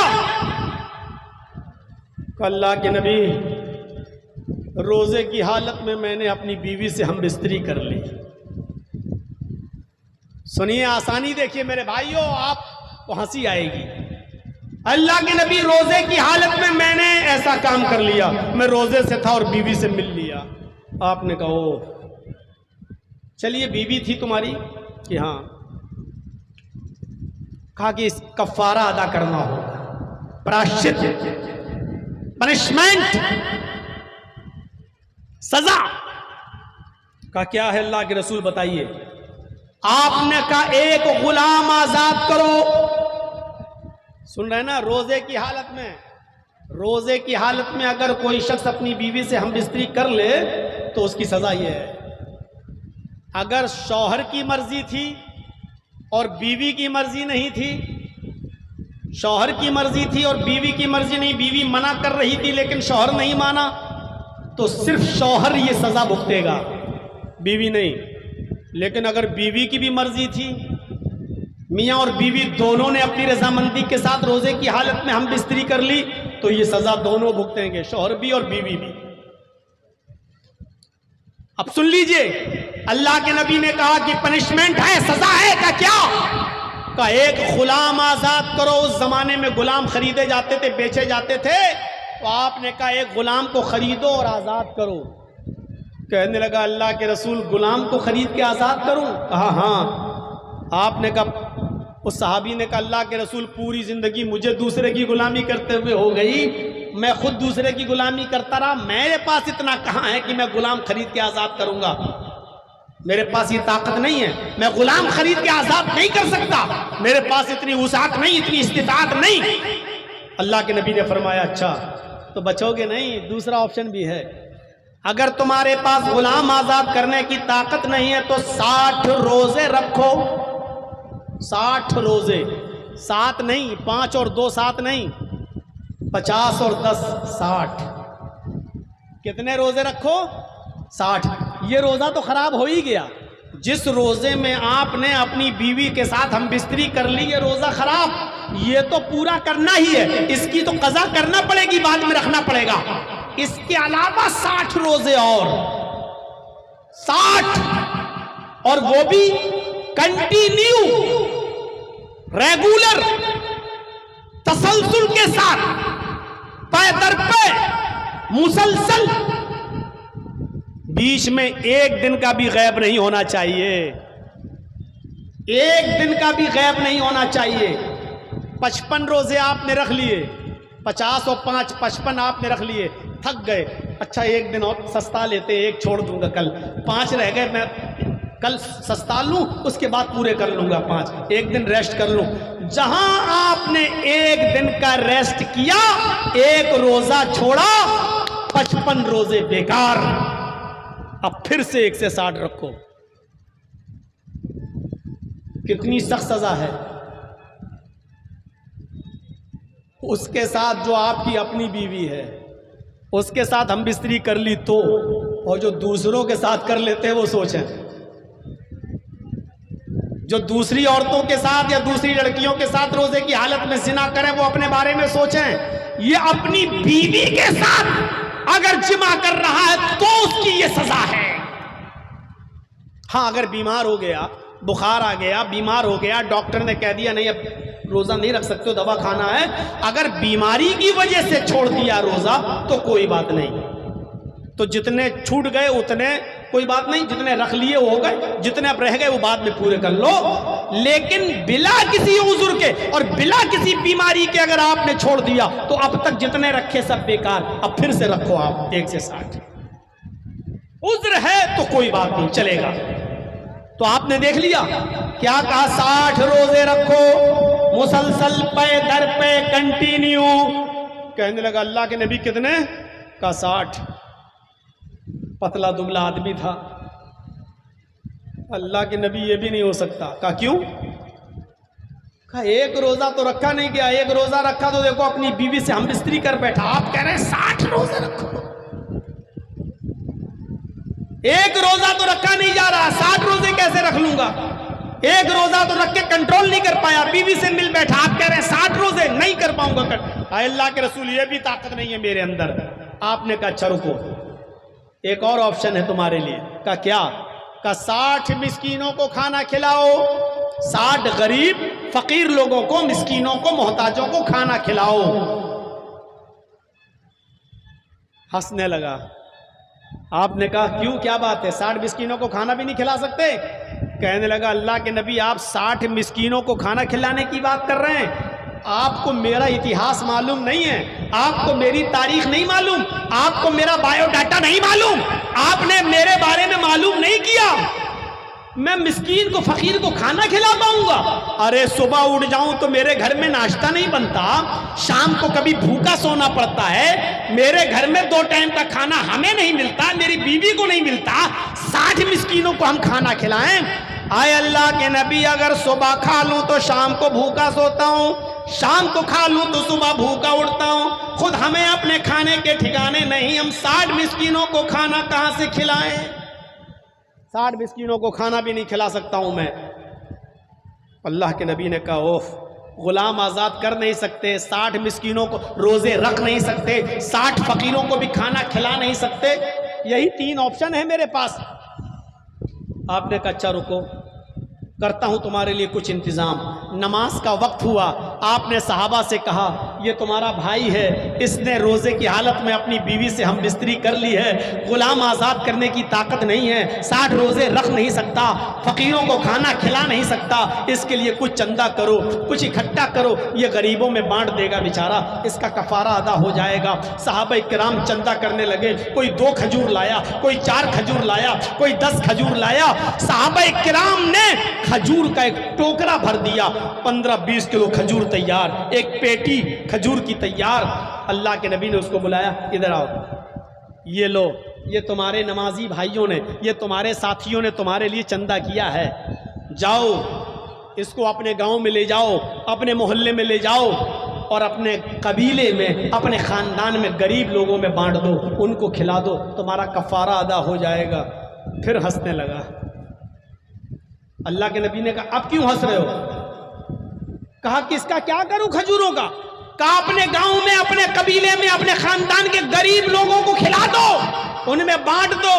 अल्लाह के नबी, रोजे की हालत में मैंने अपनी बीवी से हम बिस्तरी कर ली। सुनिए आसानी देखिए मेरे भाइयों, आपको हंसी आएगी। अल्लाह के नबी, रोजे की हालत में मैंने ऐसा काम कर लिया, मैं रोजे से था और बीवी से मिल लिया। आपने कहा ओ चलिए, बीवी थी तुम्हारी कि हाँ। कहा कि इस कफारा अदा करना होगा, प्रायश्चित, पनिशमेंट, सजा। का क्या है अल्लाह के रसूल बताइए। आपने कहा एक गुलाम आजाद करो। सुन रहे ना, रोजे की हालत में, रोजे की हालत में अगर कोई शख्स अपनी बीवी से हम बिस्तरी कर ले तो उसकी सजा यह है। अगर शौहर की मर्जी थी और बीवी की मर्जी नहीं थी, शौहर की मर्जी थी और बीवी की मर्जी नहीं, बीवी मना कर रही थी लेकिन शौहर नहीं माना, तो सिर्फ शौहर ये सजा भुगतेगा, बीवी नहीं। लेकिन अगर बीवी की भी मर्जी थी, मियाँ और बीवी दोनों ने अपनी रजामंदी के साथ रोजे की हालत में हम बिस्तरी कर ली, तो ये सजा दोनों भुगतेंगे, शौहर भी और बीवी भी। अब सुन लीजिए, अल्लाह के नबी ने कहा कि पनिशमेंट है, सजा है। का क्या, का एक गुलाम आजाद करो। उस जमाने में गुलाम खरीदे जाते थे, बेचे जाते थे, तो आपने कहा एक गुलाम को खरीदो और आजाद करो। कहने लगा अल्लाह के रसूल, गुलाम को खरीद के आजाद करूं। कहा हाँ। आपने कहा, उस सहाबी ने कहा अल्लाह के रसूल, पूरी जिंदगी मुझे दूसरे की गुलामी करते हुए हो गई, मैं खुद दूसरे की गुलामी करता रहा, मेरे पास इतना कहां है कि मैं गुलाम खरीद के आजाद करूंगा। मेरे पास ये ताकत नहीं है, मैं गुलाम खरीद के आजाद नहीं कर सकता, मेरे पास इतनी वसाअत नहीं, इतनी इस्तिताअत नहीं। अल्लाह के नबी ने फरमाया अच्छा तो बचोगे नहीं, दूसरा ऑप्शन भी है। अगर तुम्हारे पास गुलाम आजाद करने की ताकत नहीं है तो 60 रोजे रखो। 60 रोजे, 7 नहीं, 5 और 2 7 नहीं, 50 और 10 60। कितने रोजे रखो, 60। ये रोजा तो खराब हो ही गया। जिस रोजे में आपने अपनी बीवी के साथ हम बिस्तरी कर ली, ये रोजा खराब, ये तो पूरा करना ही है, इसकी तो कज़ा करना पड़ेगी, बाद में रखना पड़ेगा। इसके अलावा 60 रोजे और 60, और वो भी कंटिन्यू, रेगुलर, तसलसल के साथ, पैदर पे, मुसलसल, बीच में एक दिन का भी गैब नहीं होना चाहिए, एक दिन का भी गैब नहीं होना चाहिए। 55 रोजे आपने रख लिए, 50 और 5 55 आपने रख लिए, थक गए, अच्छा एक दिन और सस्ता लेते, एक छोड़ दूंगा, कल 5 रह गए, मैं कल सस्ता लूं, उसके बाद पूरे कर लूंगा 5, एक दिन रेस्ट कर लूं। जहां आपने एक दिन का रेस्ट किया, एक रोजा छोड़ा, 55 रोजे बेकार। अब फिर से 1 से 60 रखो। कितनी सख्त सजा है। उसके साथ जो आपकी अपनी बीवी है, उसके साथ हम बिस्तरी कर ली तो, और जो दूसरों के साथ कर लेते हैं वो सोचें, जो दूसरी औरतों के साथ या दूसरी लड़कियों के साथ रोजे की हालत में जिना करें, वो अपने बारे में सोचें। ये अपनी बीवी के साथ अगर जिमा कर रहा है तो उसकी ये सजा है। हाँ, अगर बीमार हो गया, बुखार आ गया, बीमार हो गया, डॉक्टर ने कह दिया नहीं अब रोजा नहीं रख सकते हो, दवा खाना है, अगर बीमारी की वजह से छोड़ दिया रोजा तो कोई बात नहीं, तो जितने छूट गए उतने कोई बात नहीं, जितने रख लिए वो हो गए, जितने अब रह गए वो बाद में पूरे कर लो। लेकिन बिला किसी उज़्र के और बिला किसी बीमारी के अगर आपने छोड़ दिया तो अब तक जितने रखे सब बेकार, अब फिर से रखो आप 1 से 60। उज़्र है तो कोई बात नहीं, चलेगा। तो आपने देख लिया क्या कहा, 60 रोजे रखो मुसलसल पे दर पे कंटिन्यू। कहने लगा अल्लाह के नबी कितने का? 60। पतला दुबला आदमी था। अल्लाह के नबी ये भी नहीं हो सकता। कहा क्यों? कहा 1 रोजा तो रखा नहीं गया, 1 रोजा रखा तो देखो अपनी बीवी से हम बिस्तरी कर बैठा, आप कह रहे हैं 60 रोजे रखो। 1 रोजा तो रखा नहीं जा रहा, 60 रोजे कैसे रख लूंगा? 1 रोजा तो रख के कंट्रोल नहीं कर पाया, बीवी से मिल बैठा, आप कह रहे हैं 60 रोजे नहीं कर पाऊंगा। अल्लाह के रसूल ये भी ताकत नहीं है मेरे अंदर। आपने कहा अच्छा रुको, एक और ऑप्शन है तुम्हारे लिए। का क्या? का 60 मिस्कीनों को खाना खिलाओ, 60 गरीब फकीर लोगों को, मिस्कीनों को, मोहताजों को खाना खिलाओ। हंसने लगा। आपने कहा क्यों, क्या बात है, 60 मिस्कीनों को खाना भी नहीं खिला सकते? कहने लगा अल्लाह के नबी आप 60 मिस्कीनों को खाना खिलाने की बात कर रहे हैं, आपको मेरा इतिहास मालूम नहीं है, आपको मेरी तारीख नहीं मालूम, आपको मेरा बायोडाटा नहीं मालूम, आपने मेरे बारे में मालूम नहीं किया। मैं मिस्कीन को फकीर को खाना खिला पाऊंगा? अरे सुबह उठ जाऊं तो मेरे घर में नाश्ता नहीं बनता, शाम को कभी भूखा सोना पड़ता है, मेरे घर में 2 टाइम का खाना हमें नहीं मिलता, मेरी बीवी को नहीं मिलता, 60 मिस्कीनों को हम खाना खिलाएं? आए अल्लाह के नबी अगर सुबह खा लूं तो शाम को भूखा सोता हूं, शाम को खा लूं तो सुबह भूखा उठता हूं, खुद हमें अपने खाने के ठिकाने नहीं, हम 60 मिस्कीनों को खाना कहां से खिलाएं? 60 मिस्कीनों को खाना भी नहीं खिला सकता हूं मैं। अल्लाह के नबी ने कहा ओफ, गुलाम आज़ाद कर नहीं सकते, 60 मिस्कीनों को रोज़े रख नहीं सकते, 60 फ़कीरों को भी खाना खिला नहीं सकते, यही 3 ऑप्शन है मेरे पास। आपने कहा अच्छा रुको, करता हूं तुम्हारे लिए कुछ इंतज़ाम। नमाज का वक्त हुआ, आपने सहाबा से कहा ये तुम्हारा भाई है, इसने रोज़े की हालत में अपनी बीवी से हम बिस्तरी कर ली है, ग़ुलाम आज़ाद करने की ताकत नहीं है, 60 रोज़े रख नहीं सकता, फ़कीरों को खाना खिला नहीं सकता, इसके लिए कुछ चंदा करो, कुछ इकट्ठा करो, ये गरीबों में बांट देगा बेचारा, इसका कफ़ारा अदा हो जाएगा। सहाबा किराम चंदा करने लगे, कोई 2 खजूर लाया, कोई 4 खजूर लाया, कोई 10 खजूर लाया। सहाबा किराम ने खजूर का एक टोकरा भर दिया, 15-20 किलो खजूर तैयार, एक पेटी खजूर की तैयार। अल्लाह के नबी ने उसको बुलाया, इधर आओ, ये लो, ये तुम्हारे नमाजी भाइयों ने, ये तुम्हारे साथियों ने तुम्हारे लिए चंदा किया है, जाओ इसको अपने गांव में ले जाओ, अपने मोहल्ले में ले जाओ और अपने कबीले में, अपने ख़ानदान में गरीब लोगों में बांट दो, उनको खिला दो, तुम्हारा कफ़ारा अदा हो जाएगा। फिर हंसने लगा। अल्लाह के नबी ने कहा अब क्यों हंस रहे हो? कहा कि इसका क्या करूं खजूरों का? कहा अपने गांव में, अपने कबीले में, अपने खानदान के गरीब लोगों को खिला दो, उनमें बांट दो।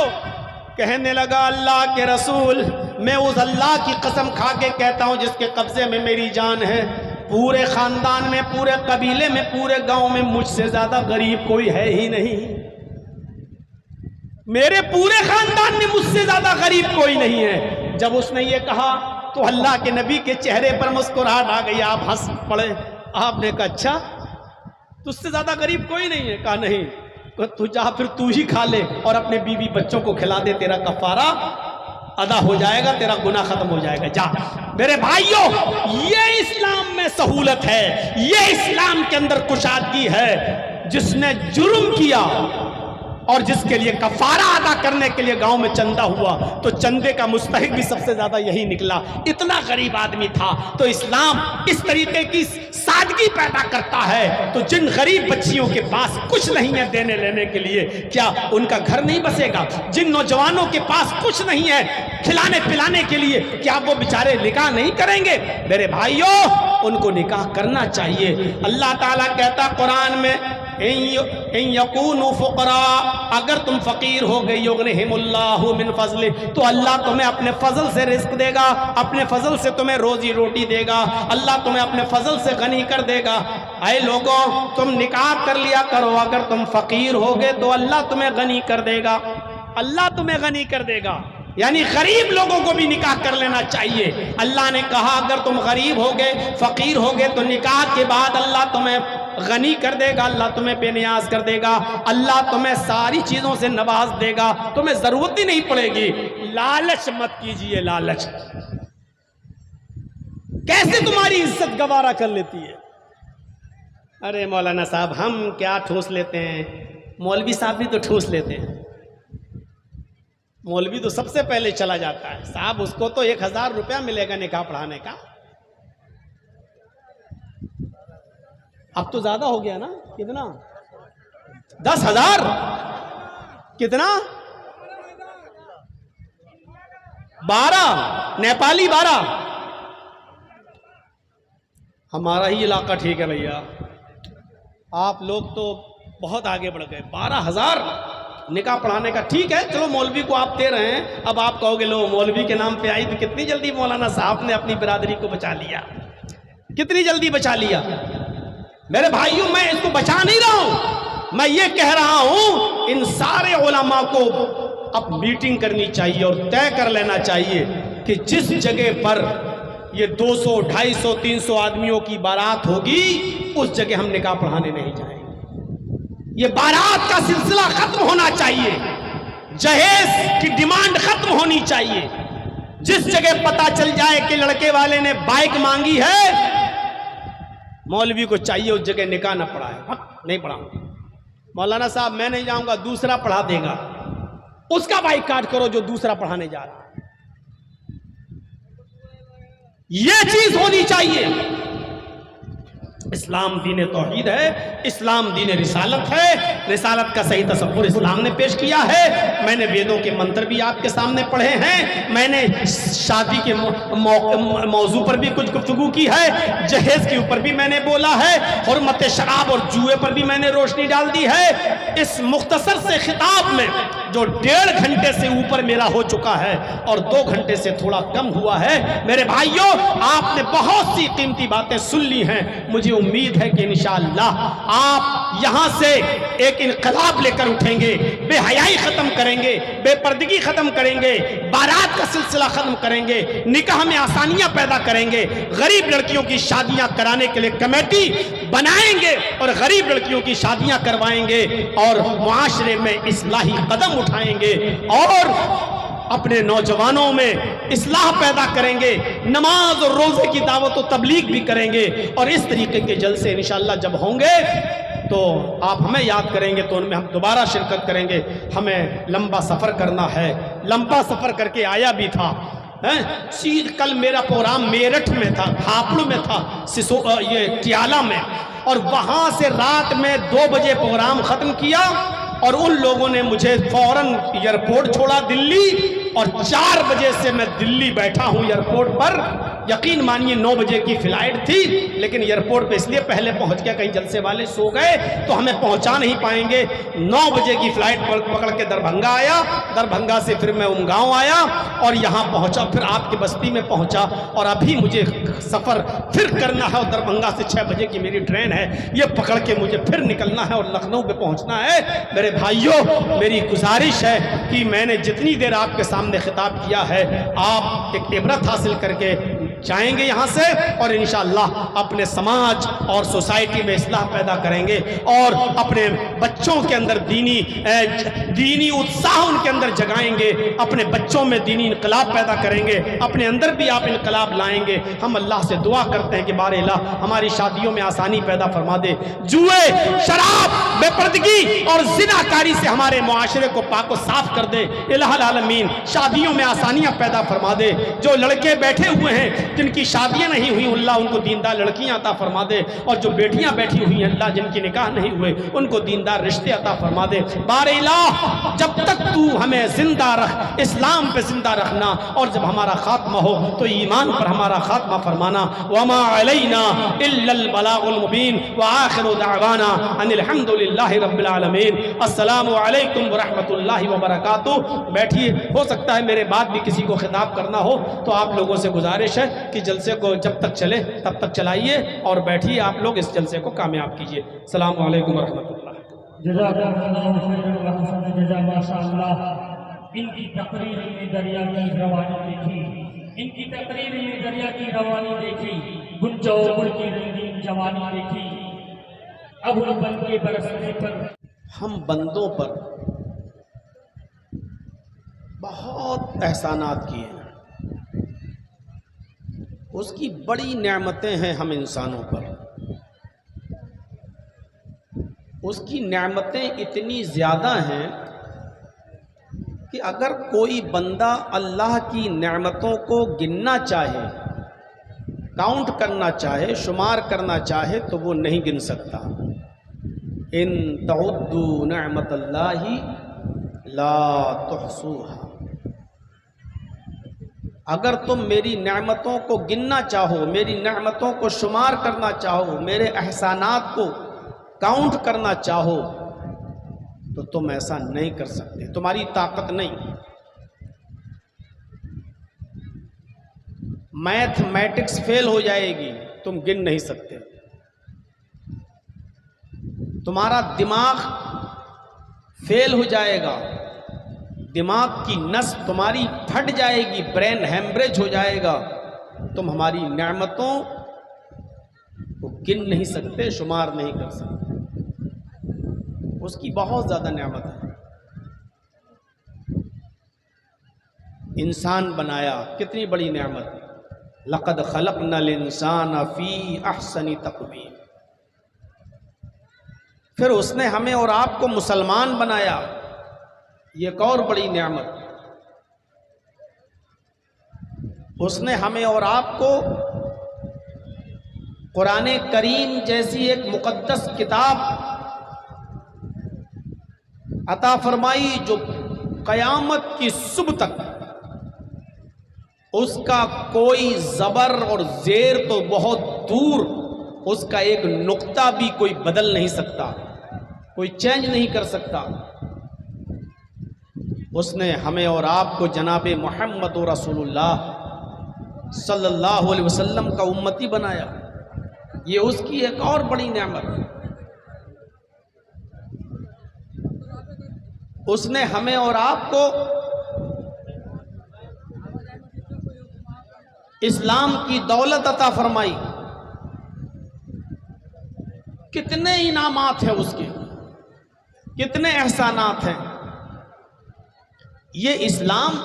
कहने लगा अल्लाह के रसूल, मैं उस अल्लाह की कसम खा के कहता हूं जिसके कब्जे में मेरी जान है, पूरे खानदान में, पूरे कबीले में, पूरे गांव में मुझसे ज्यादा गरीब कोई है ही नहीं, मेरे पूरे खानदान में मुझसे ज्यादा गरीब कोई नहीं है। जब उसने ये कहा तो अल्लाह के नबी के चेहरे पर मुस्कुराहट आ गई, आप हंस पड़े। आपने कहा अच्छा तुझसे ज्यादा गरीब कोई नहीं है? कहा नहीं। तू जा फिर तू ही खा ले और अपने बीवी बच्चों को खिला दे, तेरा कफारा अदा हो जाएगा, तेरा गुनाह खत्म हो जाएगा, जा। मेरे भाइयों, ये इस्लाम में सहूलत है, ये इस्लाम के अंदर कुशादगी है। जिसने जुर्म किया और जिसके लिए कफारा अदा करने के लिए गांव में चंदा हुआ, तो चंदे का मुस्तहिक भी सबसे ज्यादा यही निकला। इतना गरीब आदमी था। तो इस्लाम इस तरीके की सादगी पैदा करता है। तो जिन गरीब बच्चियों के पास कुछ नहीं है देने लेने के लिए, क्या उनका घर नहीं बसेगा? जिन नौजवानों के पास कुछ नहीं है खिलाने पिलाने के लिए, क्या वो बेचारे निकाह नहीं करेंगे? मेरे भाइयों, उनको निकाह करना चाहिए। अल्लाह ताला कहता कुरान में, इन यकूनु फुकरा, अगर तुम फकीर हो गए, युगनिहिमुल्लाहु मिन फज़ले, तो अल्लाह तुम्हें अपने फजल से रिस्क देगा, अपने फजल से तुम्हें रोजी रोटी देगा, अल्लाह तुम्हें अपने फजल से गनी कर देगा। अरे लोगों, तुम निकाह कर लिया करो। अगर तुम फकीर होगे तो अल्लाह तुम्हें गनी कर देगा, अल्लाह तुम्हें गनी कर देगा। यानी गरीब लोगों को भी निकाह कर लेना चाहिए। अल्लाह ने कहा अगर तुम गरीब होगे, फकीर होगे तो निकाह के बाद अल्लाह तुम्हें गनी कर देगा, अल्लाह तुम्हें बेनियाज कर देगा, अल्लाह तुम्हें सारी चीजों से नवाज देगा, तुम्हें जरूरत ही नहीं पड़ेगी। लालच मत कीजिए, लालच कैसे तुम्हारी इज्जत गवारा कर लेती है। अरे मौलाना साहब हम क्या ठूस लेते हैं, मौलवी साहब भी तो ठूस लेते हैं। मौलवी तो सबसे पहले चला जाता है, साहब उसको तो 1000 रुपया मिलेगा निकाह पढ़ाने का। अब तो ज्यादा हो गया ना, कितना 10,000 कितना 12 नेपाली 12। हमारा ही इलाका ठीक है भैया, आप लोग तो बहुत आगे बढ़ गए। 12,000 निकाह पढ़ाने का, ठीक है चलो मौलवी को आप दे रहे हैं। अब आप कहोगे लो मौलवी के नाम पे आई तो कितनी जल्दी मौलाना साहब ने अपनी बिरादरी को बचा लिया, कितनी जल्दी बचा लिया। मेरे भाइयों मैं इसको बचा नहीं रहा हूं, मैं ये कह रहा हूं इन सारे उलमा को अब मीटिंग करनी चाहिए और तय कर लेना चाहिए कि जिस जगह पर ये 200, 250, 300 आदमियों की बारात होगी उस जगह हम निकाह पढ़ाने नहीं जाएंगे। ये बारात का सिलसिला खत्म होना चाहिए, जहेज की डिमांड खत्म होनी चाहिए। जिस जगह पता चल जाए कि लड़के वाले ने बाइक मांगी है, मौलवी को चाहिए उस जगह निकाह न पढ़ाए, नहीं पढ़ाऊंगा। मौलाना साहब मैं नहीं जाऊंगा, दूसरा पढ़ा देगा, उसका बाइकाट करो जो दूसरा पढ़ाने जा रहा है। यह चीज होनी चाहिए। इस्लाम दीन तौहीद है, इस्लाम दीन रिसालत है, रिसालत का सही तसव्वुर इस्लाम ने पेश किया है। मैंने वेदों के मंत्र भी आपके सामने पढ़े हैं, मैंने शादी के मौजू पर भी कुछ गुफ्तगू की है, जहेज के ऊपर भी मैंने बोला है, हुर्मत शराब और जुए पर भी मैंने रोशनी डाल दी है। इस मुख्तसर से खिताब में जो 1.5 घंटे से ऊपर मेरा हो चुका है और 2 घंटे से थोड़ा कम हुआ है, मेरे भाइयों आपने बहुत सी कीमती बातें सुन ली हैं। मुझे उम्मीद है कि इंशाअल्लाह आप यहां से एक इनकलाब लेकर उठेंगे, बेहयाई खत्म करेंगे, बेपर्दगी खत्म करेंगे, बारात का सिलसिला खत्म करेंगे, निकाह में आसानियां पैदा करेंगे, गरीब लड़कियों की शादियां कराने के लिए कमेटी बनाएंगे और गरीब लड़कियों की शादियां करवाएंगे और मुआशरे में इस्लाही कदम उठाएंगे और अपने नौजवानों में इस्लाह पैदा करेंगे, नमाज और रोजे की दावत और तबलीग भी करेंगे। और इस तरीके के जलसे इंशाअल्लाह जब होंगे तो आप हमें याद करेंगे तो उनमें हम दोबारा शिरकत करेंगे। हमें लंबा सफ़र करना है, लंबा सफ़र करके आया भी था। सीध कल मेरा प्रोग्राम मेरठ में था, हापुड़ में था, ये टियाला में, और वहाँ से रात में 2 बजे प्रोग्राम ख़त्म किया और उन लोगों ने मुझे फौरन एयरपोर्ट छोड़ा दिल्ली, और 4 बजे से मैं दिल्ली बैठा हूँ एयरपोर्ट पर। यकीन मानिए 9 बजे की फ्लाइट थी, लेकिन एयरपोर्ट पे इसलिए पहले पहुँच गया, कहीं जलसे वाले सो गए तो हमें पहुँचा नहीं पाएंगे। 9 बजे की फ्लाइट पकड़ के दरभंगा आया, दरभंगा से फिर मैं उमगांव आया और यहाँ पहुँचा, फिर आपके बस्ती में पहुँचा, और अभी मुझे सफ़र फिर करना है और दरभंगा से 6 बजे की मेरी ट्रेन है, ये पकड़ के मुझे फिर निकलना है और लखनऊ पे पहुँचना है। मेरे भाइयों मेरी गुजारिश है कि मैंने जितनी देर आपके सामने खिताब किया है, आप एक इबरत हासिल करके जाएंगे यहाँ से और इंशाअल्लाह अपने समाज और सोसाइटी में इस्लाह पैदा करेंगे और अपने बच्चों के अंदर दीनी उत्साह उनके अंदर जगाएंगे, अपने बच्चों में दीनी इनकलाब पैदा करेंगे, अपने अंदर भी आप इनकलाब लाएंगे। हम अल्लाह से दुआ करते हैं कि बारे अल्लाह हमारी शादियों में आसानी पैदा फरमा दे, जुए, शराब, बेपर्दगी और जिनाकारी से हमारे मुआशरे को पाक व साफ कर दे। इलाहुल आलमीन शादियों में आसानियाँ पैदा फरमा दे। जो लड़के बैठे हुए हैं जिनकी शादियां नहीं हुई, अल्लाह उनको दीनदार लड़कियां अता फरमा दे, और जो बेटियां बैठी हुई हैं अल्लाह जिनकी निकाह नहीं हुए उनको दीनदार रिश्ते अता फरमा दे। बारे इलाह जब तक तू हमें जिंदा रख, इस्लाम पे जिंदा रखना, और जब हमारा खात्मा हो तो ईमान पर हमारा खात्मा फरमाना। वमा अलैना इल्लल बलागुल मुबीन व आखिरु दावाना अनिल हम्दुलिल्लाहि रब्बिल आलमीन। अस्सलामु अलैकुम व रहमतुल्लाहि व बरकातुहू। बैठिए, हो सकता है मेरे बाद भी किसी को खिताब करना हो तो आप लोगों से गुजारिश है कि जलसे को जब तक चले तब तक चलाइए और बैठिए आप लोग, इस जलसे को कामयाब कीजिए। अस्सलाम वालेकुम रहमतुल्लाह। इनकी तकरीर में दरिया की रवानी देखी, इनकी तकरीर में दरिया की रवानी देखी, गुंजो गुल की रंगीन जवानी देखी। अब बन के बरसने पर हम बंदों पर बहुत एहसानात किए हैं, उसकी बड़ी नेमतें हैं हम इंसानों पर। उसकी नेमतें इतनी ज़्यादा हैं कि अगर कोई बंदा अल्लाह की नेमतों को गिनना चाहे, काउंट करना चाहे, शुमार करना चाहे तो वो नहीं गिन सकता। इन तउद्दू नेमतल्लाहि ला तुहसूहा, अगर तुम मेरी नेमतों को गिनना चाहो, मेरी नेमतों को शुमार करना चाहो, मेरे एहसानात को काउंट करना चाहो तो तुम ऐसा नहीं कर सकते, तुम्हारी ताकत नहीं। मैथमेटिक्स फेल हो जाएगी, तुम गिन नहीं सकते। तुम्हारा दिमाग फेल हो जाएगा, दिमाग की नस तुम्हारी फट जाएगी, ब्रेन हैमरेज हो जाएगा। तुम हमारी नेमतों को गिन नहीं सकते, शुमार नहीं कर सकते। उसकी बहुत ज़्यादा नेमत है। इंसान बनाया, कितनी बड़ी नेमत। लक़द ख़लक़नल इंसान फ़ी अहसनी तक़वीम। फिर उसने हमें और आपको मुसलमान बनाया, ये एक और बड़ी नेमत। उसने हमें और आपको कुरान करीम जैसी एक मुक़द्दस किताब अता फरमाई जो क़यामत की सुबह तक उसका कोई ज़बर और ज़ेर तो बहुत दूर, उसका एक नुक्ता भी कोई बदल नहीं सकता, कोई चेंज नहीं कर सकता। उसने हमें और आपको जनाबे मोहम्मद रसूलुल्लाह सल्लल्लाहु अलैहि वसल्लम का उम्मती बनाया, ये उसकी एक और बड़ी नेमत। उसने हमें और आपको इस्लाम की दौलत अता फरमाई। कितने इनामात हैं उसके, कितने एहसानात हैं। ये इस्लाम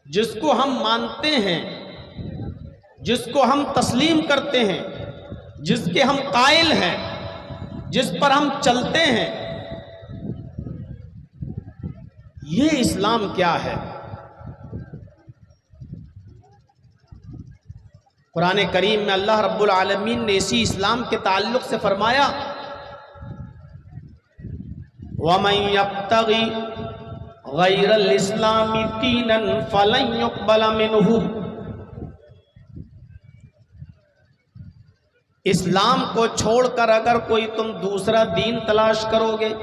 जिसको हम मानते हैं, जिसको हम तस्लीम करते हैं, जिसके हम कायल हैं, जिस पर हम चलते हैं, ये इस्लाम क्या है। कुरान करीम में अल्लाह रब्बुल आलमीन ने इसी इस्लाम के ताल्लुक से फरमाया, वमन यब्तगी गैरल इस्लामी दीनन फलन युक़बल मिन्हु। इस्लाम को छोड़कर अगर कोई तुम दूसरा दीन तलाश करोगे,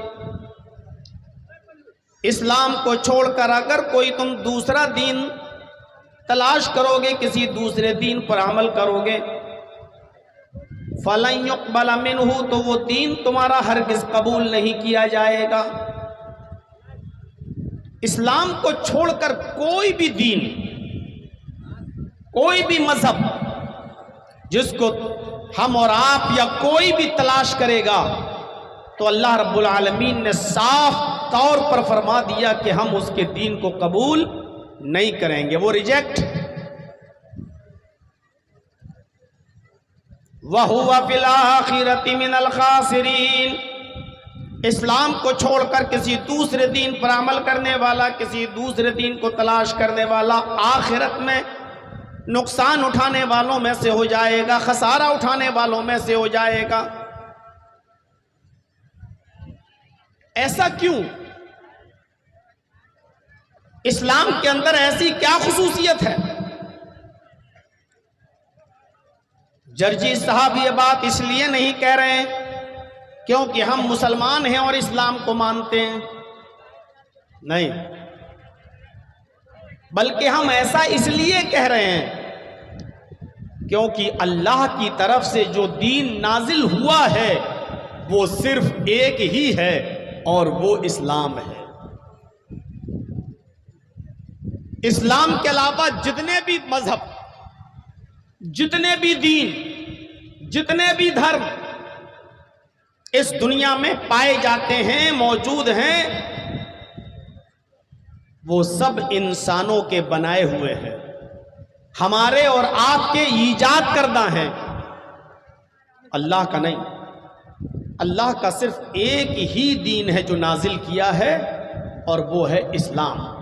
इस्लाम को छोड़कर अगर कोई तुम दूसरा दीन तलाश करोगे, किसी दूसरे दीन पर अमल करोगे, फलन युक़बल मिन्हु, तो वो दीन तुम्हारा हरगिज़ कबूल नहीं किया जाएगा। इस्लाम को छोड़कर कोई भी दीन, कोई भी मजहब जिसको हम और आप या कोई भी तलाश करेगा, तो अल्लाह रब्बुल आलमीन ने साफ तौर पर फरमा दिया कि हम उसके दीन को कबूल नहीं करेंगे, वो रिजेक्ट। वहुवा फिल आखिरति मिनल खासिरीन। इस्लाम को छोड़कर किसी दूसरे दीन पर अमल करने वाला, किसी दूसरे दीन को तलाश करने वाला आखिरत में नुकसान उठाने वालों में से हो जाएगा, खसारा उठाने वालों में से हो जाएगा। ऐसा क्यों? इस्लाम के अंदर ऐसी क्या खुसूसियत है? जर्जी साहब ये बात इसलिए नहीं कह रहे हैं क्योंकि हम मुसलमान हैं और इस्लाम को मानते हैं, नहीं, बल्कि हम ऐसा इसलिए कह रहे हैं क्योंकि अल्लाह की तरफ से जो दीन नाजिल हुआ है वो सिर्फ एक ही है और वो इस्लाम है। इस्लाम के अलावा जितने भी मजहब, जितने भी दीन, जितने भी धर्म इस दुनिया में पाए जाते हैं, मौजूद हैं, वो सब इंसानों के बनाए हुए हैं, हमारे और आपके ईजाद करना है, अल्लाह का नहीं। अल्लाह का सिर्फ एक ही दीन है जो नाजिल किया है और वो है इस्लाम।